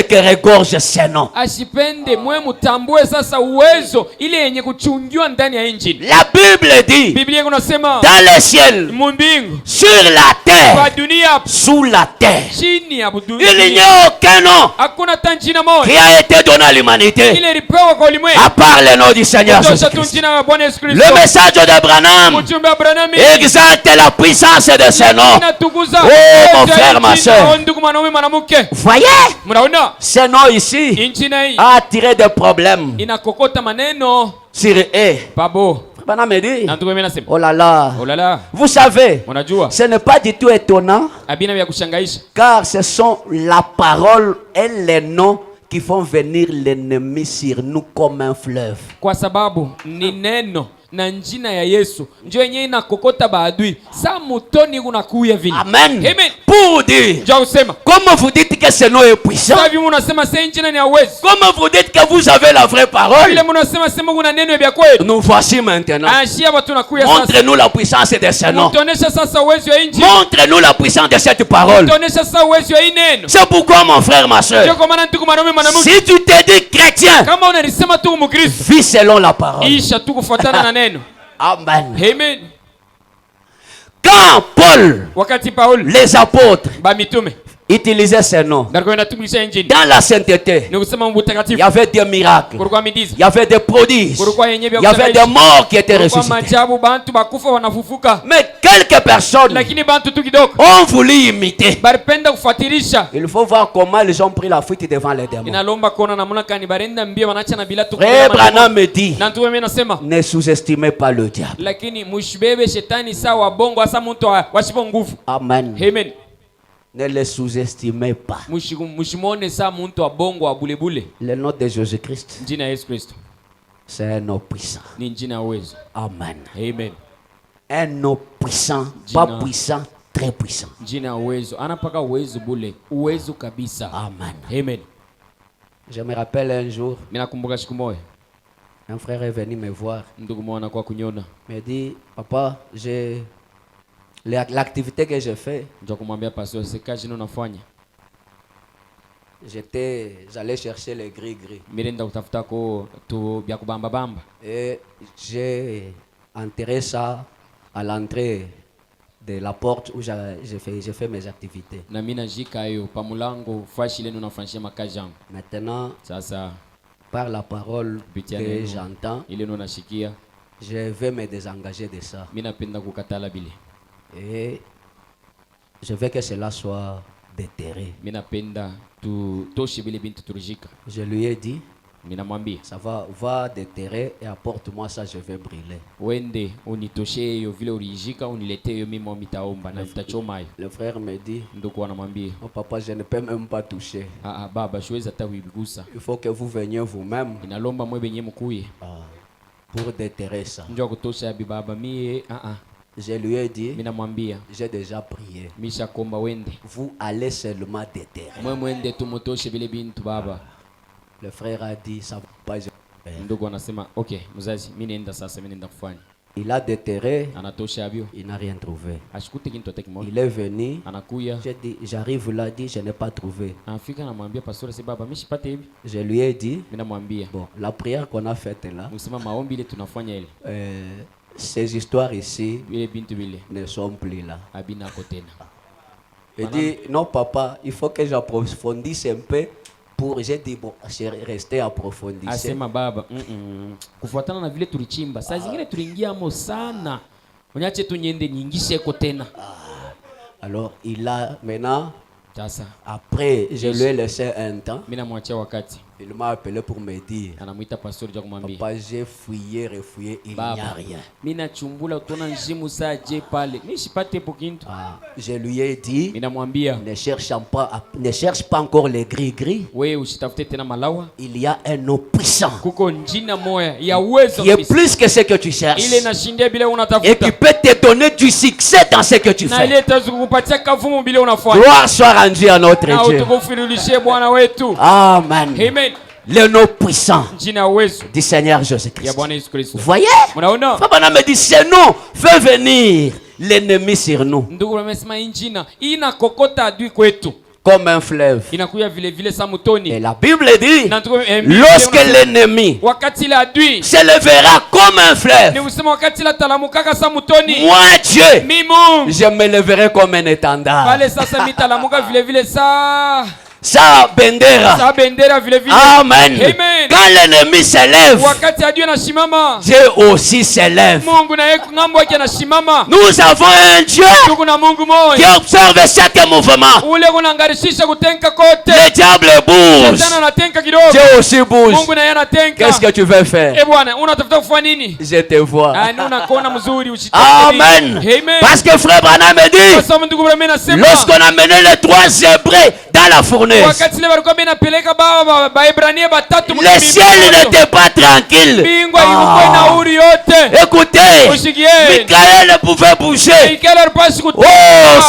que regorge ce nom. asipende mwe mutambue sasa uwezo ile yenye kuchungiwa ndani ya injili. La Bible dit, Biblia inasema dans le ciel, mumbingu, sur la terre, kwa dunia, sous la terre, chini ya il n'y dunia a aucun nom hakuna hata jina qui moja a été donné à l'humanité ile ilipewa kwa ulimwengu à part le nom du Seigneur kutosha tu Jésus-Christ. jina la Bwana Yesu Kristo. Le message d'Abraham Mjumbe wa Abrahamu exalte la puissance de ce nom. inatukuza Oh, mon frère, ma soeur. ndugu mwanaume mwanamke. Vous voyez, Mnaona ce nom ici injina hii a attiré des problèmes inakokota maneno sur eux. pabo. Branham me dit, Na ndugu mimi nasema oh là là, olala, vous savez, unajua ce n'est pas du tout étonnant, abina vya kushangaisha car ce sont la parole et les noms qui font venir l'ennemi sur nous comme un fleuve. kwa sababu ni neno na njina ya Yesu ndio yenyewe inakokota baadui saa mutoni unakuya vile. Amen. Amen. Pour dire, Njoo usema comment vous dites que ce nom est puissant, sasa hivi mnasema sasa njina ni ya uwezo, comment vous dites que vous avez la vraie parole, vile mnasema sema kuna neno ya kweli. nous voici maintenant. Ashia watu nakuya sasa, Montre-nous la puissance de ce nom. mtuonesha sasa uwezo wa injili, Montre-nous la puissance de cette parole. mtuonesha sasa uwezo wa hii neno. C'est pourquoi, mon frère, ma Ndio soeur, kwa maana ndugu mwanaume mwanamke, si tu te dis chrétien, kama unalisema tu Mkristo, vis selon la parole. isha tu kufuatana na neno. Amen. Amen. Quand Paul, Wakati Paulo les apôtres, ba mitume utilisaient ce nom, ndio inatumikisha injili, dans la sainteté, ni kusema il y mtakatifu, avait des miracles, kulikuwa miujiza, il y avait des prodiges, kulikuwa yenyewe il y vya avait des kushangaisha, morts qui étaient kulikuwa ressuscités. majabu, bantu bakufa wanafufuka, Mais quelques personnes lakini bantu tu kidogo ont voulu imiter. baripenda kufuatilisha. Il faut voir comment ils ont pris la fuite devant les démons. Inalomba kuona namna gani barenda mbio wanacha na bila tu. Frère Branham me dit, Na mtume nasema ne sous-estimez pas le diable. lakini mushibebe shetani sawa bongo hasa mtu washipo nguvu. Amen. Amen. Ne le sous-estimez pas. Mushimone sa mtu wa bongo wa bulebule. Le nom de Jésus-Christ, Njina Yesu Kristo c'est un nom puissant. ni njina ya uwezo. Amen. Amen. un homme puissant, pas puissant, très puissant. Jina uwezo. Anapaka uwezo bule. Uwezo kabisa. Amen. Amen. Je me rappelle un jour, Minakumbuka siku moja. un frère est venu me voir. Ndugu mwana kwa kunyona. Me dit, papa, l'activité que je fais, Ndio kumwambia pastor sikaji unafanya. j'allais chercher les gris-gris. Mirenda kutafuta ko tu bya kubamba bamba. Et j'ai enterré ça à l'entrée de la porte où j'ai fait mes activités. Na mimi najika hiyo pa mulango fashi lenu nafanyia makazi yangu. Maintenant, Sasa par la parole que j'entends, ile nonashikia je vais me désengager de ça. mimi napenda kukatala bile. Et je veux que cela soit déterré. Mimi napenda toshe bile bintu turujika. Je lui ai dit, Mimi namwambia ça va déterrer et apporte-moi ça, je vais brûler. wende unitoshe hiyo vile ulijika uniletee hiyo mimi mitaomba na nitachoma hiyo. Le frère me dit, Ndugu anamwambia oh papa, je ne peux même pas toucher. baba siwezi hata kuigusa. Il faut que vous veniez vous-même Inalomba mwe benye mkuye pour déterrer ça. njoo kutosha abi baba mie Je lui ai dit, mimi namwambia j'ai déjà prié. misha komba wende Vous allez seulement déterrer. mwe mwende tumutoshe vile bintu baba. Le frère a dit, ça va pas. Ndugu anasema okay mzazi mimi naenda sasa, mimi naenda kufanya. Il a déterré, Anatosha abio il n'a rien trouvé. ashikute kintu hata kimoja. Il est venu, Anakuya j'ai dit, j'arrive là, dit, je n'ai pas trouvé. anafika namwambia pastor si baba mimi sipate hivi. Je lui ai dit, Mimi namwambia bon, la prière qu'on a faite là, msema maombi ile tunafanya ile ces histoires ici vile bintu vile ne sont plus là. abina ako tena. Il dit, non papa, il faut que j'approfondisse un peu. J'ai dit, bon, je restais approfondir. Asema baba kufuatana na vile tulichimba saa zingine tuliingiamo sana, unyache tu nyende nyingishe ko tena. Alors il a maintenant, Sasa après je lui ai laissé un temps, mimi namwachia wakati, il m'a appelé pour me dire, anamuita pastor ja kumwambia papa, j'ai fouillé, refouillé, il n'y a baba rien. mimi nachumbula utona njimu saa je pale mimi sipate hapo kintu. Je lui ai dit, Mimi namwambia ne cherche pas encore les gris-gris. wewe usitafute tena malawa, Il y a un eau puissant kuko njina moya ya uwezo qui est plus que ce que tu cherches ile nashindia bila et qui unatafuta peut te donner du succès dans ce que tu na fais. ile itakupatia kavumu bila unafanya. Gloire soit rendue à notre Na Dieu. utukufu nirudishie Bwana wetu. Amen. Amen. Le nom puissant Njina ya uwezo du Seigneur ya Jésus-Christ. Bwana Yesu Kristo. Vous voyez? Mnaona? Papa me dit, ce nom fait venir l'ennemi sur nous Ndugu wamesema injina inakokota adui kwetu, comme un fleuve. inakuya vile vile Et samutoni. la Bible dit, Na lorsque l'ennemi wakati la adui se lèvera comme un ni fleuve, usema wakati la talamukaka samutoni, moi Dieu, mimi je me lèverai comme un étendard. pale sasa mitalamuka vile vile Sa bendera. sa bendera vile vile. Amen. Amen. Quand l'ennemi se lève, Wakati adui anashimama, Dieu aussi se lève. Mungu na yeye ngambo yake anashimama. Nous avons un Dieu Tuko na Mungu qui moja observe chaque mouvement. ule kunangarishisha kutenka kote. Le diable bouge. Shetani anatenka kidogo, Dieu aussi bouge. Mungu na yeye anatenka. Qu'est-ce que tu veux faire? Bwana unatafuta kufanya nini? Je te vois. Ni unakuona mzuri usitake. Amen. Amen. Parce que frère Branham me dit, Kwa sababu ndugu Branham anasema lorsqu'on a mené les 3 Hébreux dans la fournaise, wakati ile walikuwa wanapeleka Waebrania batatu le ciel n'était pas tranquille. Mbingu ilikuwa na uri yote. Écoutez, Ushikieni. Michael pouvait bouger. Mikaeli alipaswa Oh kutoka.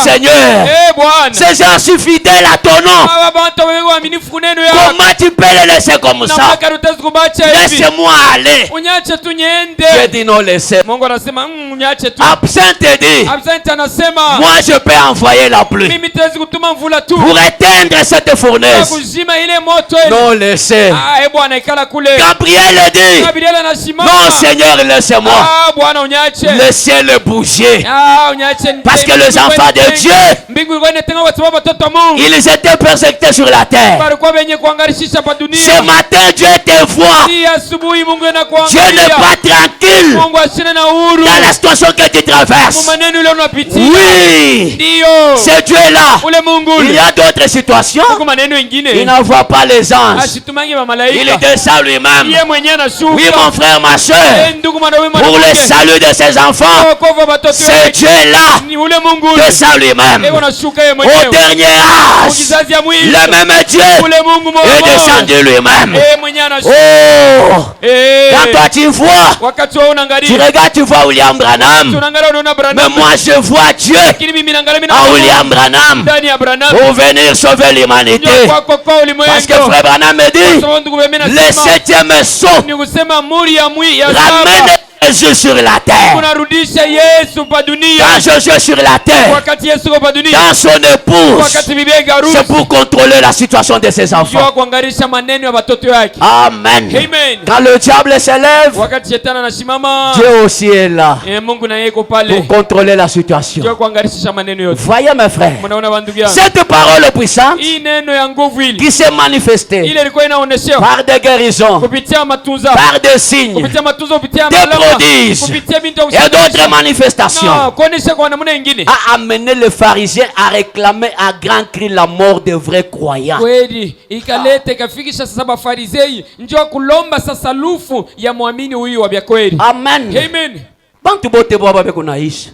Seigneur, Bwana. ces gens sont fidèles à ton nom. Hawa bantu wewe waaminifu kuneno yako. Comment tu peux les laisser comme Na ça? mpaka utaweza kubacha hivi. Laisse-moi aller. Unyache tu Je niende. dis non, laissez. Mungu anasema unyache tu. Absent te dit, Absent anasema moi je peux envoyer la pluie mimi tawezi kutuma mvula tu. pour éteindre cette fournaise. Kuzima ile moto ile. Non, laissez. Bwana ikala kule. Gabriel dit, Gabriel anasimama. non Seigneur, laissez-moi. Bwana unyache. Laissez-le bouger. Unyache. Parce que les enfants de Dieu, mbingu ilikuwa inatenga watu wa watoto wa Mungu. ils étaient persécutés sur la terre. Walikuwa wenye kuangarishisha pa dunia. Ce matin, Dieu te voit. Hii asubuhi Mungu Dieu n'est anakuangalia. pas tranquille Mungu ashine na uhuru. dans la situation que tu traverses. Maneno ile unapitia. Oui, Ndio. ce Dieu-là, Ule Mungu il y a d'autres situations. situation, Huko maneno ingine il n'envoie pas les anges. ashitumangi Il mamalaika descend lui-même. yeye mwenyewe anashuka. Oui, mon frère, ma soeur, Ndugu mwanaume pour le mwanamke, salut de ses enfants, wokovu wa watoto c'est wake Dieu-là ni ule Mungu descend lui-même. yeye anashuka yeye Au mwenyewe. dernier âge, Kizazi ya mwisho le même Dieu ule Mungu est mmoja descendu lui-même. yeye mwenyewe anashuka. Oh, quand toi tu vois, Wakati wa tu unaangalia regardes, tu vois William Branham. tunaangalia unaona Mais Branham, moi, je vois Dieu lakini mimi naangalia en William Branham ndani ya Branham pour venir sauver l'humanité. kwa kwa ulimwengu. Parce que frère Branham me dit, Sababu ndugu mimi le nasema 7e saut ni kusema muri ya ramène saba Jésus sur la terre. kunarudisha Yesu pa dunia. Quand Jésus est sur la terre, Wakati Yesu kwa pa dunia, dans son épouse, wakati bibi yake harusi, c'est pour contrôler la situation de ses sio enfants. kuangarisha maneno ya watoto yake. Amen. Amen. Quand le diable s'élève, Wakati shetani anasimama, Dieu aussi est là Mungu na yeye yuko pour pale contrôler la situation. sio kuangarisha maneno yote. Voyez mes frères, Mnaona bandugu yangu, cette parole puissante hii neno ya nguvu ile qui s'est manifestée ile ilikuwa inaoneshewa par des guérisons, kupitia matunza, par des signes, kupitia matunzo, kupitia des malama, prodiges kupitia binti wa et d'autres kushangaza. manifestations, Na kuonesha kwa namna nyingine a amené les pharisiens à réclamer à grand cri la mort des vrais croyants. kweli, ikaleta ikafikisha sasa Bafarizei njoo kulomba sasa lufu ya muamini huyu wa kweli. Amen. Amen. Bantu bote baba beko naishi.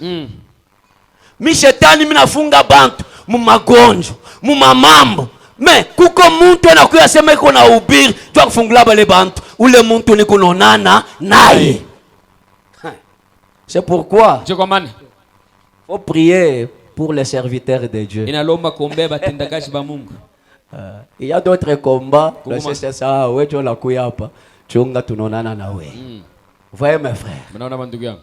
Mi shetani minafunga bantu mu magonjwa, mu mamambo. Me kuko muntu anakuya sema iko na ubiri, tu akufungula bale bantu. Ule muntu ni kunonana naye. C'est pourquoi Je commande. faut prier pour les serviteurs de Dieu. Inalomba kuombea batendakazi ba Mungu. Il y a d'autres combats. Comment? C'est ça, ouais, tu la kuya hapa. Chunga tunonana na we. Voyez mes frères, Mnaona bandugu yangu,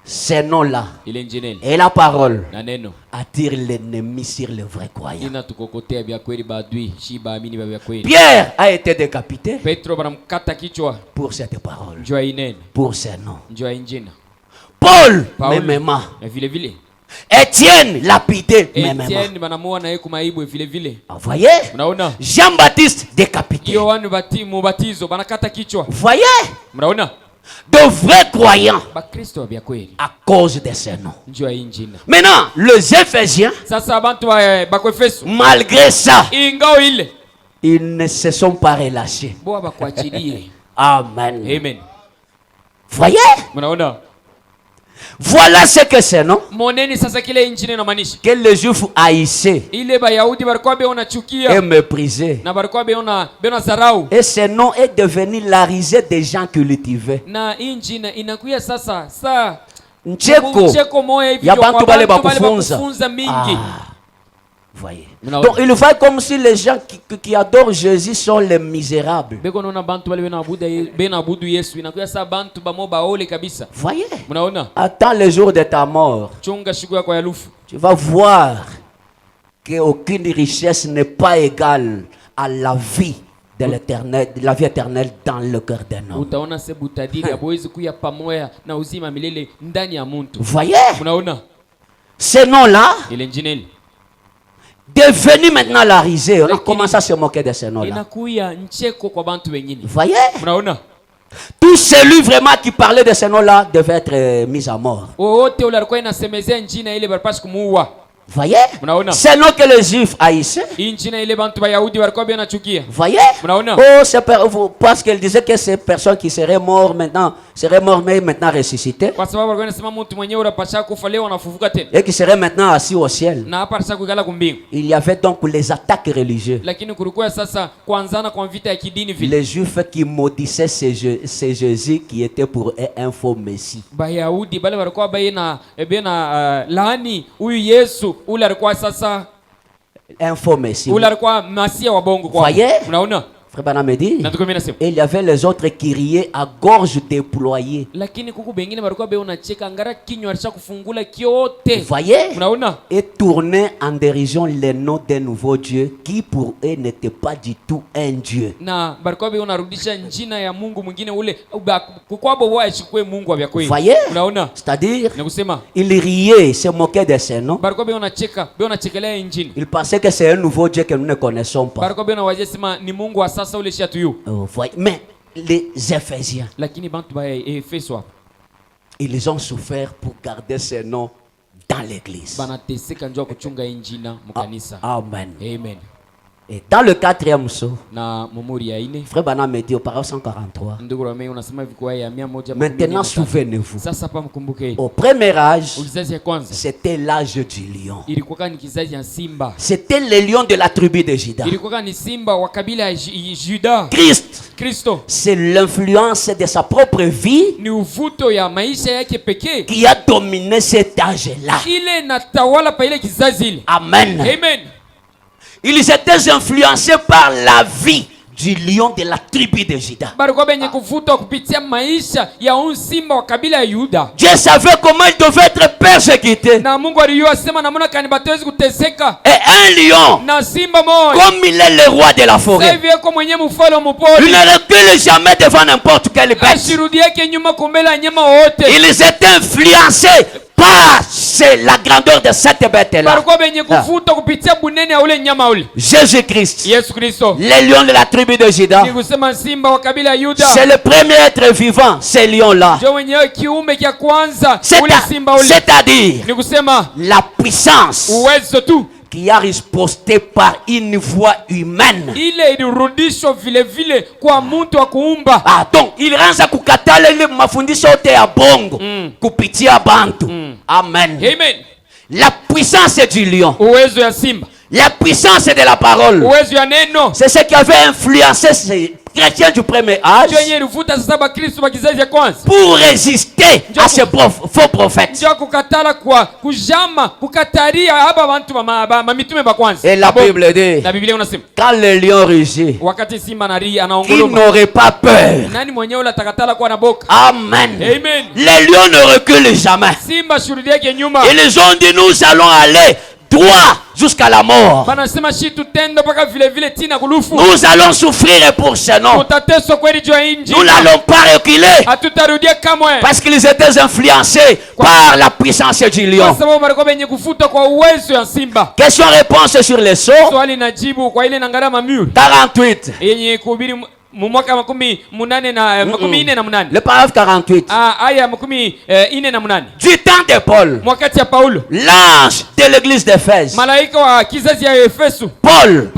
ces noms-là ile njineni et la parole na neno attirent l'ennemi sur les vrais croyants. inatukokotea vya kweli badui shi baamini vya kweli. Pierre a été décapité Petro banamkata kichwa pour cette parole, njoo inene pour ces noms. njoo injina. Paul, Paul mêmement. na vile vile Étienne, lapidé, mêmement. Etienne banamuona yeye kumaibu vile vile. Voyez? Mnaona Jean-Baptiste, décapité. Yohana mubatizo banakata kichwa. Voyez? Mnaona De vrais croyants bakristo vya kweli à cause de ces noms. njoo injina. Maintenant, les Éphésiens, Sasa abantu ba Efeso malgré ça, ingao ile ils ne se sont pas relâchés. boa bakuachilie. Amen. Amen. Voyez? Mnaona Voilà ce que c'est, non? moneni sasa kile injini inamaanisha Que les Juifs haïssaient ile Bayahudi balikuwa beona et chukia méprisaient. na balikuwa beona zarau, Et ce nom est devenu la risée des gens cultivés. na injini inakuya sasa saa Ncheko mcheko moya hivi ya kwa bantu bale bantu bakufunza. mingi. Voyez. Mnaona? Donc il voit comme si les gens qui adorent Jésus sont les misérables. Beko naona bantu bale benaabudu Yesu inakuya saa bantu bamo baole kabisa. Voyez. Mnaona Attends le jour de ta mort. chunga siku yako ya lufu, Tu vas voir qu'aucune richesse n'est pas égale à la vie de l'éternel, de la vie éternelle dans le cœur d'un homme. utaona sebu tadiri aboezi kuya pamoja na uzima milele ndani ya muntu. Voyez. Mnaona Ces noms-là, ile njineli devenu maintenant la risée. On a commencé à se moquer de ces noms-là. inakuya ncheko kwa bantu wengine. Voyez. Mnaona Tout celui vraiment qui parlait de ces noms-là devait être mis à mort. wote ule alikuwa inasemezea njina ile barpashi kumuua. Voyez. Mnaona C'est non que les Juifs haïssaient. hii njina ile bantu Bayahudi walikuwa benachukia. Voyez. Mnaona Oh, parce qu'elle disait que ces personnes qui seraient mortes maintenant, seraient mortes mais maintenant ressuscitées. kwa sababu walikuwa nasema mtu mwenyewe unapasha kufa leo anafufuka tena Et qui seraient maintenant assis au ciel. na hapa alisha kuikala kumbingu. Il y avait donc les attaques religieuses. Lakini kulikuwa sasa kuanzana kwa vita ya kidini vile. Les Juifs qui maudissaient ces Jésus qui était pour eux un faux Messie. Bayahudi bale walikuwa bena laani huyu Yesu ule alikuwa sasa Un faux Messie. ule alikuwa masia wa bongo kwa. Voyez? Unaona? Frère Branham me dit. Na tukomena sema. Et il y avait les autres qui riaient à gorge déployée. Lakini kuku bengine walikuwa beona cheka ngara kinywa alisha kufungula kiote. Voyez? Unaona? Et tournaient en dérision les noms d'un nouveau Dieu qui pour eux n'était pas du tout un Dieu. Na barikuwa beona rudisha njina ya Mungu mwingine ule kukwabo wa ishikwe Mungu wa kweli. Voyez? Unaona? C'est-à-dire, Na kusema ils riaient, se moquaient de ces noms. barikuwa beona chekelea injini. Ils pensaient que c'est un nouveau Dieu que nous ne connaissons pas. Barikuwa beona wazia sema ni Mungu wa sasa ule shatu. Voyez. Mais les Éphésiens, Lakini bantu ba Efeso hapa ils ont souffert pour garder ces noms dans l'église. banateseka njoo kuchunga injina mkanisa. Amen. Amen. Et dans le 4e saut, na mumuri ya ine Frère Branham me dit au paragraphe 143. ndugu Rame unasema hivi kwa ya 115. Maintenant, souvenez-vous. Sasa hapa mkumbuke Au premier âge, kizazi ya kwanza c'était l'âge du lion. ilikuwa ni kizazi ya simba, C'était le lion de la tribu de Juda. ilikuwa ni simba wa kabila ya Juda. Kristo c'est l'influence de sa propre vie ni uvuto ya maisha yake pekee qui a dominé cet âge-là. ile natawala pa ile kizazi ile. Amen. Amen. Ils étaient influencés par la vie du lion de la tribu de Juda. Barikuwa benye kuvutwa kupitia maisha ya simba wa kabila ya Yuda. Dieu savait comment il devait être persécuté. Na Mungu alijua sema namna kani batawezi kuteseka. Et un lion, na simba moja, comme il est le roi de la forêt, sasa hivi yako mwenye mfalme mpoli, il ne recule jamais devant n'importe quelle bête. ashirudi yake nyuma kumbele nyama wote. Ils étaient influencés par la grandeur de cette bête-là. Barikuwa benye kuvutwa kupitia bunene ya ule nyama ule. Jésus-Christ, Yesu Kristo, le lion de la tribu de Juda, ni kusema simba wa kabila ya Yuda, c'est le premier être vivant, ce lion-là. ndio mwenyewe kiumbe cha kwanza ule simba ule. C'est-à-dire Ni kusema la puissance uwezo tu qui a riposté par une voix humaine. ile ilirudishwa vile vile kwa mtu wa kuumba. Ah, donc il ranza kukatala ile mafundisho yote ya bongo kupitia bantu. Amen. Amen. La puissance du lion, Uwezo ya simba, la puissance de la parole, uwezo ya neno, c'est ce qui avait influencé ces chrétiens du premier âge ndio yenye ilivuta sasa ba Kristo wa kizazi cha kwanza pour résister à ces faux prophètes. ndio kukatala kwa kujama kukataria haba bantu ba mitume ba kwanza. Et la Bible dit, na Biblia unasema quand le lion rugit, wakati simba naria il anaongoloma, n'aurait pas peur. nani mwenyewe ule atakatala kwa na boka? Amen. Amen. Les lions ne reculent jamais. Simba shurudi yake nyuma. Ils ont dit nous allons aller droit jusqu'à la mort. Banasema shi tutendo paka vile vile tina kulufu. Nous allons souffrir pour ce nom. Tutateswa kweli juu ya injili. Nous n'allons pas reculer Hatutarudia kamwe. parce qu'ils étaient influencés par la puissance du lion. Kwa sababu walikuwa benye kufuta kwa uwezo ya simba. Question-réponse sur les sauts. Swali na jibu kwa ile nangara mamur 48. yenye kuhubiri mwaka makumi munane na makumi ine na munane. Le paragraphe 48. Aya makumi ine na munane. Du temps de Paul, Mwakati ya Paulo, l'ange de l'église d'Éphèse, malaika wa kizazi ya Efesu, Paul,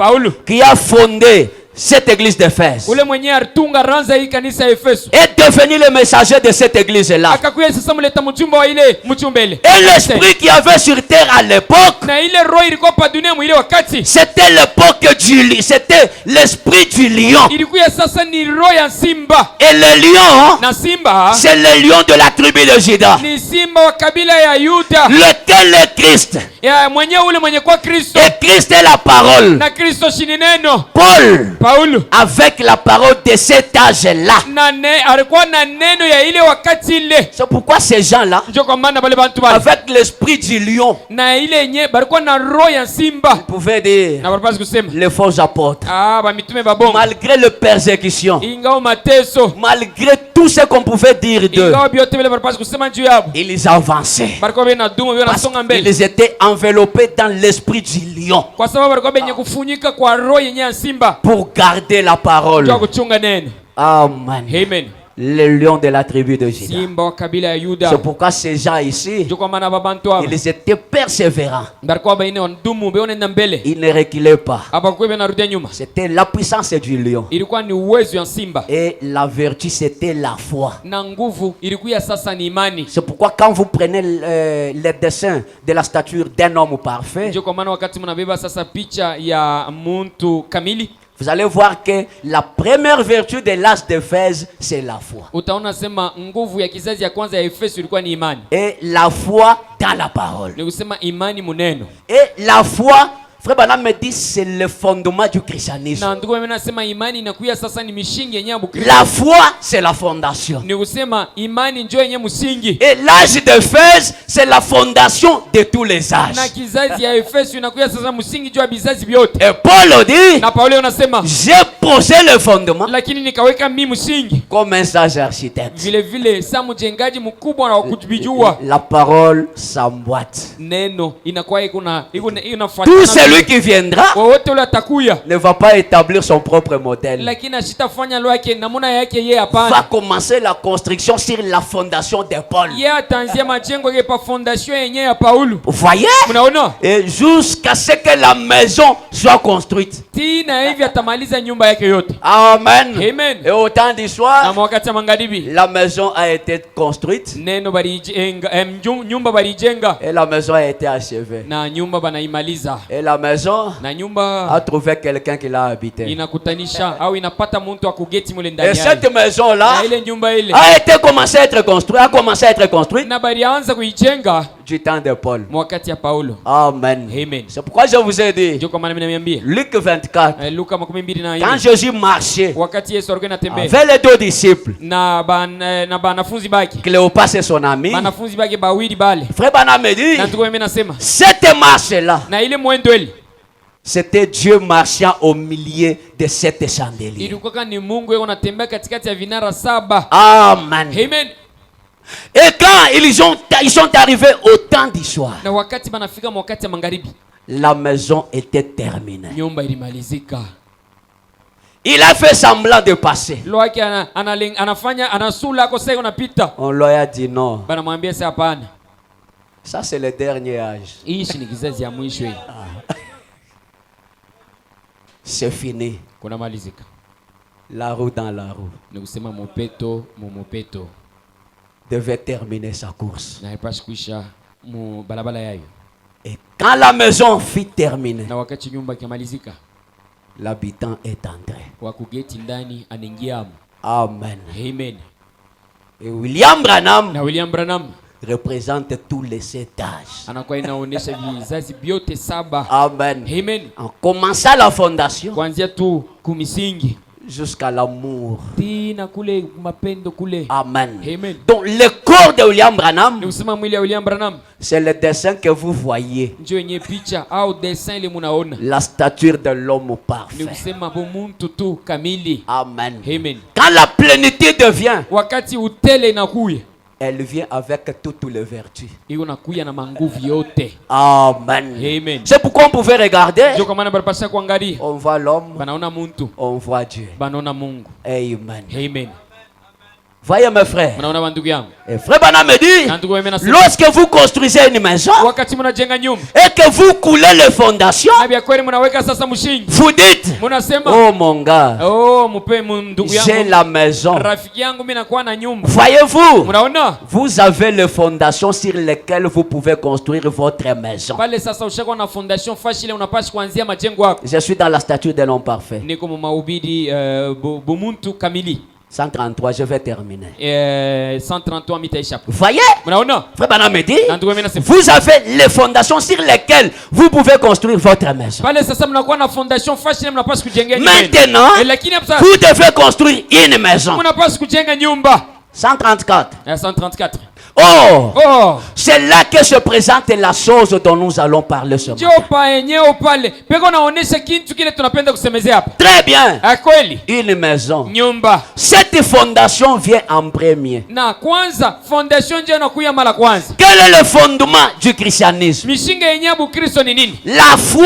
qui a fondé cette église d'Éphèse, ule mwenye artunga ranza hii kanisa ya Efesu, est devenu le messager de cette église-là. akakuya sasa muleta mchumba wa ile mchumbele. Et l'esprit qu'il y avait sur terre à l'époque, na ile roho ilikuwa pa dunia mwile wakati, c'était l'époque du lion, c'était l'esprit du lion. ilikuya sasa ni roho ya simba. Et le lion, Na simba c'est le lion de la tribu de Juda, ni simba wa kabila ya Yuda, lequel est Christ. ya mwenye ule mwenye kwa Kristo, Et Christ est la parole. na Kristo shini neno. Paul, avec la parole de cet âge-là. Alikuwa na neno ya ile wakati ile. C'est pourquoi ces gens-là, Ndio kwa maana bale bantu bale avec l'esprit du lion, na ile yenye balikuwa na roho ya simba, pouvaient dire na barabasi kusema les faux apôtres. ba mitume babongo, Malgré les persécutions, ingao mateso, malgré tout ce qu'on pouvait dire d'eux, ingao biote bile barabasi kusema juu yabo, ils avançaient. balikuwa bena dumo bena Parce songa mbele, qu'ils étaient enveloppés dans l'esprit du lion kwa sababu balikuwa benye kufunyika kwa roho yenye ya simba, pour garder la parole. ndio kuchunga neno. Amen. Amen. Le lion de la tribu de Juda. Simba wa kabila ya Yuda. C'est pourquoi ces gens ici, Ndio kwa maana babantu hapa ils étaient persévérants. balikuwa baine wandumu beone na mbele, Ils ne reculaient pas. hapa kwa bena rudia nyuma. C'était la puissance du lion. Ilikuwa ni uwezo ya simba, Et la vertu, c'était la foi. na nguvu ilikuwa sasa ni imani. C'est pourquoi quand vous prenez les dessins de la stature d'un homme parfait, Ndio kwa maana wakati mnabeba sasa picha ya muntu kamili, vous allez voir que la première vertu de l'âge d'Éphèse, c'est la foi. utaona sema nguvu ya kizazi ya kwanza ya Efeso ilikuwa ni imani. Et la foi dans la parole. Ni kusema imani muneno. Et la foi, Frère Branham me dit, c'est le fondement du christianisme. Na ndugu mimi nasema imani inakuya sasa ni mishingi yenye Bukristo. La foi, c'est la fondation. Ni kusema imani njoo yenye msingi. Et l'âge d'Éphèse, c'est la fondation de tous les âges. Na kizazi ya Efeso inakuya sasa msingi juu ya bizazi vyote. Et Paul dit, Na Paulo anasema j'ai posé le fondement lakini nikaweka mimi msingi. comme un sage architecte. Vile vile sa mjengaji mkubwa na wakujibijua. La parole s'emboîte. Neno inakuwa inafuata. Tout celui celui qui viendra wowote ule atakuya ne va pas établir son propre modèle. lakini ashitafanya leo yake namuna yake yeye hapana. Va commencer la construction sur la fondation de Paul. Yeye ataanzia majengo yake pa fondation yenyewe ya Paulo. Vous voyez? Mnaona? Et jusqu'à ce que la maison soit construite. Tina hivi atamaliza nyumba yake yote. Amen. Amen. Et au temps du Na soir, wakati wa magharibi la maison a été construite neno balijenga nyumba balijenga et la maison a été achevée. na nyumba banaimaliza Et la maison na nyumba a trouvé quelqu'un qui l'a habité. inakutanisha au inapata mtu wa kugeti mule Et ndani yake. cette maison-là Na ile nyumba ile a été commencé à être construite, na balianza kuijenga du temps de Paul. wakati ya Paulo. Amen. Amen. C'est pourquoi je vous ai dit, Ndio kwa maana mimi nimeambia Luc 24, Luka 24 quand Jésus marchait wakati Yesu alikuwa anatembea avec les deux disciples, na banafunzi bake Cléopas et son ami, banafunzi bake bawili bale frère Branham me dit, na tuko mimi nasema cette marche-là, na ile mwendo ile c'était Dieu marchant au milieu de sept chandeliers. ilikuwa ni Mungu yeye anatembea katikati ya vinara 7. Amen. Amen. Et quand ils sont arrivés au temps du soir, Na wakati banafika wakati ya magharibi la maison était terminée. nyumba ilimalizika. Il a fait semblant de passer. Loaki anafanya anasula ako sasa unapita. On lui a dit non. Banamwambia sasa hapana. Ça c'est le dernier âge. Hii ni kizazi ya mwisho hii. C'est fini. Kuna malizika. La roue dans la roue Ni kusema mopeto mumopeto devait terminer sa course. na ipashi kuisha mu balabala yayo. Et quand la maison fut terminée, Na wakati nyumba kimalizika l'habitant est entré. wakugeti ndani anaingia. Amen. Amen. Et William Branham Na William Branham représente tous les 7 âges. anakuwa inaonesha vizazi vyote 7. Amen. Amen. En commençant la fondation Kuanzia tu kumisingi jusqu'à l'amour. tina kule mapendo kule. Amen. Amen. Donc le corps de William Branham, Ni kusema mwili ya William Branham c'est le dessin que vous voyez. ndio yenye picha au dessin ile munaona. La stature de l'homme Ni parfait. kusema bo muntu tu kamili. Amen. Amen. Quand la plénitude vient, Wakati utele inakuya elle vient avec toutes les vertus. iko nakuya na manguvu yote. Amen. Amen. C'est pourquoi on pouvait regarder, Ndio kwa maana barapasha kuangalia on voit l'homme, banaona muntu on voit Dieu. banaona Mungu. Amen. Amen. Voyez mes frères. Mnaona bandugu yangu. Et frère Branham me dit, Na ndugu mimi nasema lorsque vous construisez une maison wakati mnajenga nyumba et que vous coulez les fondations, na bia kweli mnaweka sasa mshingi. vous dites, Mnasema oh mon gars, oh mupe ndugu j'ai yangu la maison. rafiki yangu mimi nakuwa na nyumba. Voyez-vous, Mnaona? vous avez les fondations sur lesquelles vous pouvez construire votre maison. Pale sasa ushakuwa na fondation fashi ile unapaswa kuanzia majengo yako. Je suis dans la statue de l'homme parfait. Niko mu mahubiri bumuntu kamili. 133, je vais terminer. 133 mitaisha. Voyez, Mnaona? frère Branham me dit, Na ndugu mimi nasema vous avez les fondations sur lesquelles vous pouvez construire votre maison. pale sasa mnakuwa na fondation fashi ile mnapaswa kujengea nyumba. Maintenant, Lakini hapa sasa vous devez construire une maison. mnapaswa kujenga nyumba. 134. 134. Oh, Oh. c'est là que se présente la chose dont nous allons parler ce matin. Jopa yenyewe pale. Peko naonesha kitu kile tunapenda kusemezea hapa. Très bien. Kweli. Une maison. Nyumba. Cette fondation vient en premier. Na kwanza fondation ndio inakuya mara kwanza. Quel est le fondement du christianisme? Mishinga yenyewe bu Kristo ni nini? La foi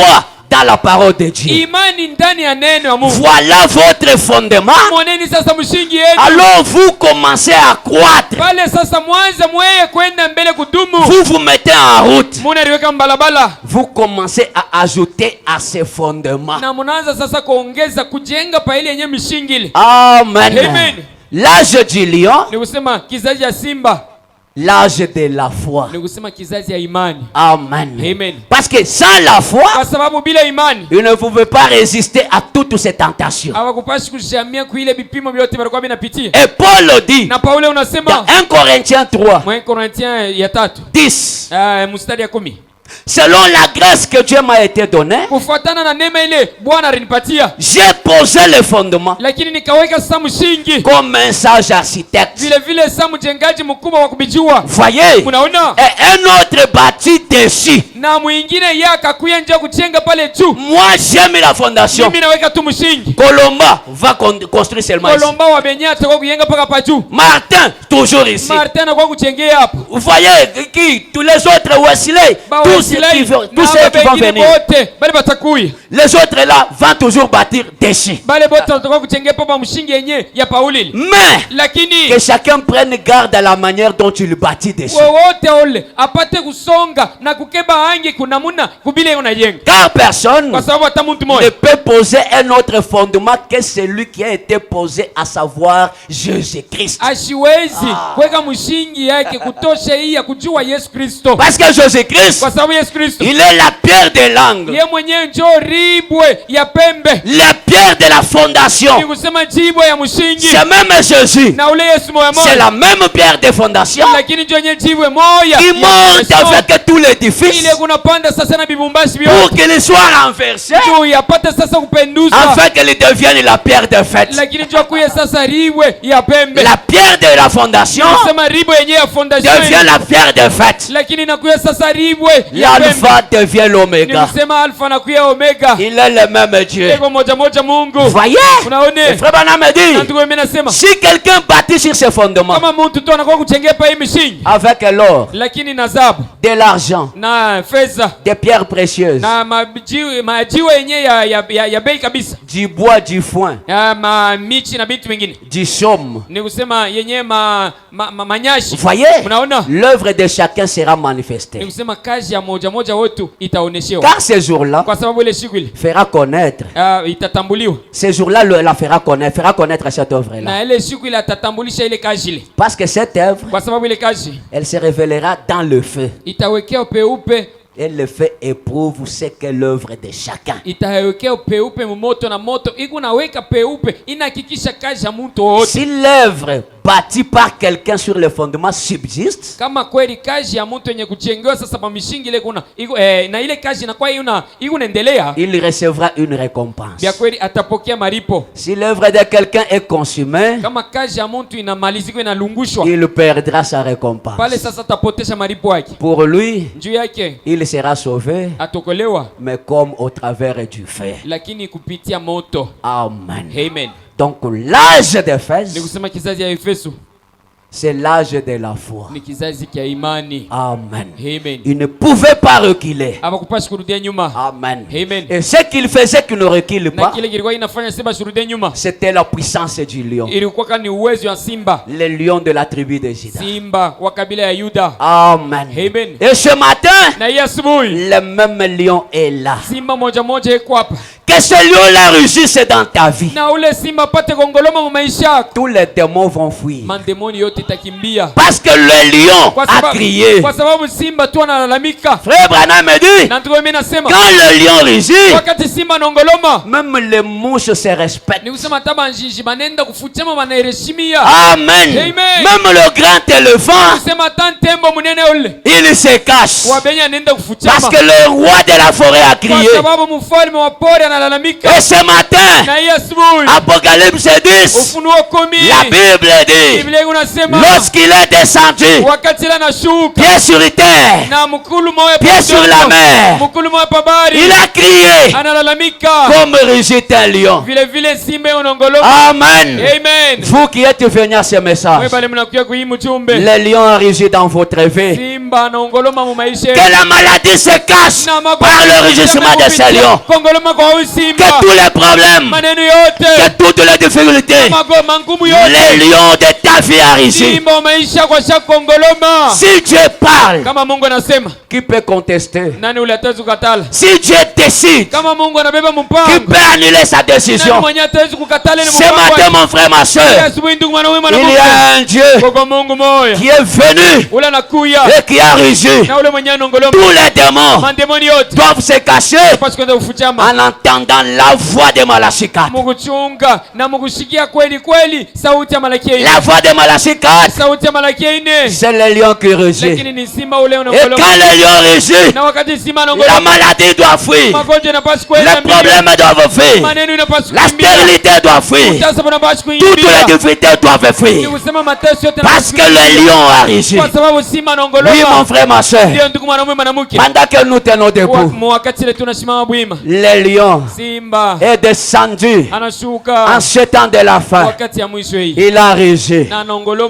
dans la parole de Dieu. Imani ndani ya neno ya Mungu. Voilà votre fondement. Moneni sasa mshingi yenu. Alors vous commencez à croître. Pale sasa mwanza mweye kwenda mbele kudumu. Vous vous mettez en route. Munaliweka mbalabala. Vous commencez à ajouter à ces fondements. Na munaanza sasa kuongeza kujenga pa ile yenyewe mishingi ile. Amen. Amen. L'âge du lion, Ni kusema kizazi ya simba. l'âge de la foi. Ni kusema kizazi ya imani. Amen. Amen. Parce que sans la foi, Kwa sababu bila imani il ne pouvait pas résister à toutes ces tentations. hawakupashi kushamia kuile vipimo vyote walikuwa vinapitia. Et Paul dit Na Paulo dans unasema 1 Corinthiens 3, Mwen Korintien ya 3 10, mstari ya 10. selon la grâce que Dieu m'a été donnée, Kufuatana na neema ile Bwana alinipatia, j'ai posé le fondement lakini nikaweka sasa msingi comme un sage architecte. vile vile sasa mjengaji mkubwa wa kubijua. Voyez, Unaona? et un autre bâti dessus. Na mwingine yeye akakuya nje kujenga pale juu. Moi, j'ai mis la fondation. Mimi naweka tu msingi. Colomba va construire seulement ici. Kolomba wa Benyata kwa kujenga paka pa juu. Martin, toujours ici. Martin kwa kujengea hapo. Vous voyez qui? Tous les autres Wesley, Ba tous Wesley, qui vont venir. Les autres là vont toujours bâtir dessus. Mais que chacun prenne garde à la manière dont il bâtit dessus. Car personne ne peut poser un autre fondement que celui qui a été posé, à savoir Jésus-Christ. Parce que Jésus-Christ, il est la pierre de l'angle, la pierre de la fondation. C'est même Jésus, c'est la même pierre de fondation qui monte avec tout l'édifice pour qu'il soit renversé, afin qu'il devienne la pierre de fête. La pierre de la fondation devient la pierre de fête. L'alpha devient l'oméga. Il est le même Dieu. Voyez, le frère Branham dit, si quelqu'un bâtit sur ses fondements avec l'or, de l'argent, des pierres précieuses, du bois, du foin, du chaume, voyez, l'œuvre de chacun sera manifestée. Car ce jour-là fera connaître, ce jour-là la fera connaître cette œuvre-là. Parce que cette œuvre, elle se révélera dans le feu. Et le feu éprouve ce qu'est l'œuvre de chacun. Si l'œuvre bâtie par quelqu'un sur le fondement subsiste, il recevra une récompense. Si l'œuvre de quelqu'un est consumée, il perdra sa récompense. Pour lui, il sera sauvé, mais comme au travers du feu. Amen. Amen. Donc l'âge d'Éphèse, c'est l'âge de la foi. Amen. Il ne pouvait pas reculer. Amen. Et ce qu'il faisait qu'il ne recule pas, c'était la puissance du lion. Le lion de la tribu de Juda. Amen. Et ce matin, le même lion est là. Que ce lion-là réussisse dans ta vie. Tous les démons vont fuir. Parce que le lion a crié. Frère Branham me dit, quand le lion rugit, même les mouches se respectent. Amen. Même le grand éléphant, il se cache. Parce que le roi de la forêt a crié. Et ce matin, Apocalypse 10, la Bible dit, lorsqu'il est descendu, pied sur terre, pied sur la mer, il a crié comme rugit un lion. Amen. Vous qui êtes venus à ce message, le lion rugit dans votre vie. Que la maladie se cache par le rugissement de ce lion. Que tous les problèmes, que toutes les difficultés, les lions de ta vie a réussi. Si Dieu parle, qui peut contester? Si Dieu décide, qui peut annuler sa décision? Ce matin, mon frère, ma soeur, il y a un Dieu qui est venu et qui a réussi. Tous les démons doivent se cacher en entendant la voix de Malachikat. La voix de Malachikat, c'est le lion qui rugit. Et quand le lion rugit, la maladie doit fuir, les problèmes doivent fuir, la stérilité doit fuir, toutes les difficultés doivent fuir, parce que le lion a rugi. Oui, mon frère, ma soeur, pendant que nous tenons debout, le lion est descendu en ce temps de la fin. Il a rugi.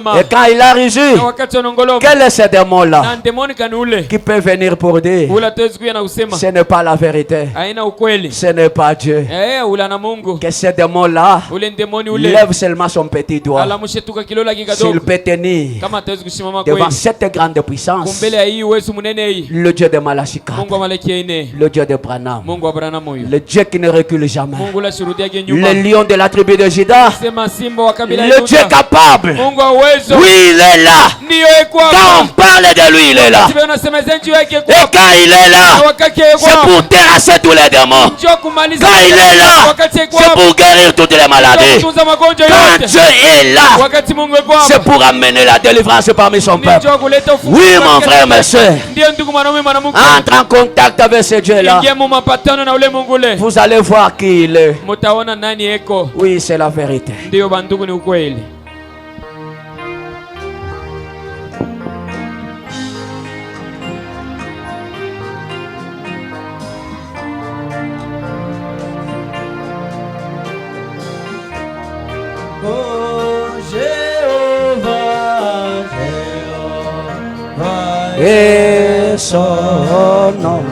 mama. Et quand il a réussi, Na wakati wanongoloma. quel est ce démon-là Na ndemoni kanule. qui peut venir pour dire Ula tuwezi kuya na kusema. ce n'est pas la vérité, Haina ukweli. ce n'est pas Dieu? Ula na Mungu. Que ce démon-là Ule ndemoni ule. lève seulement son petit doigt. Alamushe tuka kilola S'il kidogo. peut tenir Kama tuwezi kusimama devant kweli. cette grande puissance, Kumbele ya hii uwezo munene hii. le Dieu de Malachika, Mungu wa Malaki ine. le Dieu de Branham, Mungu wa Branham huyu. le Dieu qui ne recule jamais, Mungu la shuhudia yake nyuma. le lion de la tribu de Juda, Sema simba wa kabila le Dieu capable. Mungu wa uwezo. Oui, il est là. Ndiyo eko Quand on hapa. parle de lui, il est là. Sivyo nasema zenju yake Et eko hapa. quand il est là, Wakati eko c'est hapa. pour terrasser tous les démons. Njoo kumaliza. Quand il est là, Wakati eko c'est hapa. pour guérir toutes les maladies. Kutunza magonjwa Quand yote. Dieu est là, Wakati Mungu eko c'est hapa. pour amener la délivrance parmi son peuple. Njoo kuleta ufunguo. Oui, mon frère, ma soeur, Ndiyo ndugu mwanaume mwanamke. entre en contact avec ce Dieu-là. Ingia mu mapatano na ule Mungu ule. Vous allez voir qui il est. Mutaona nani eko. Oui, c'est la vérité. Ndiyo bandugu, ni ukweli. Oh Jéhovah, Jéhovah Et son nom.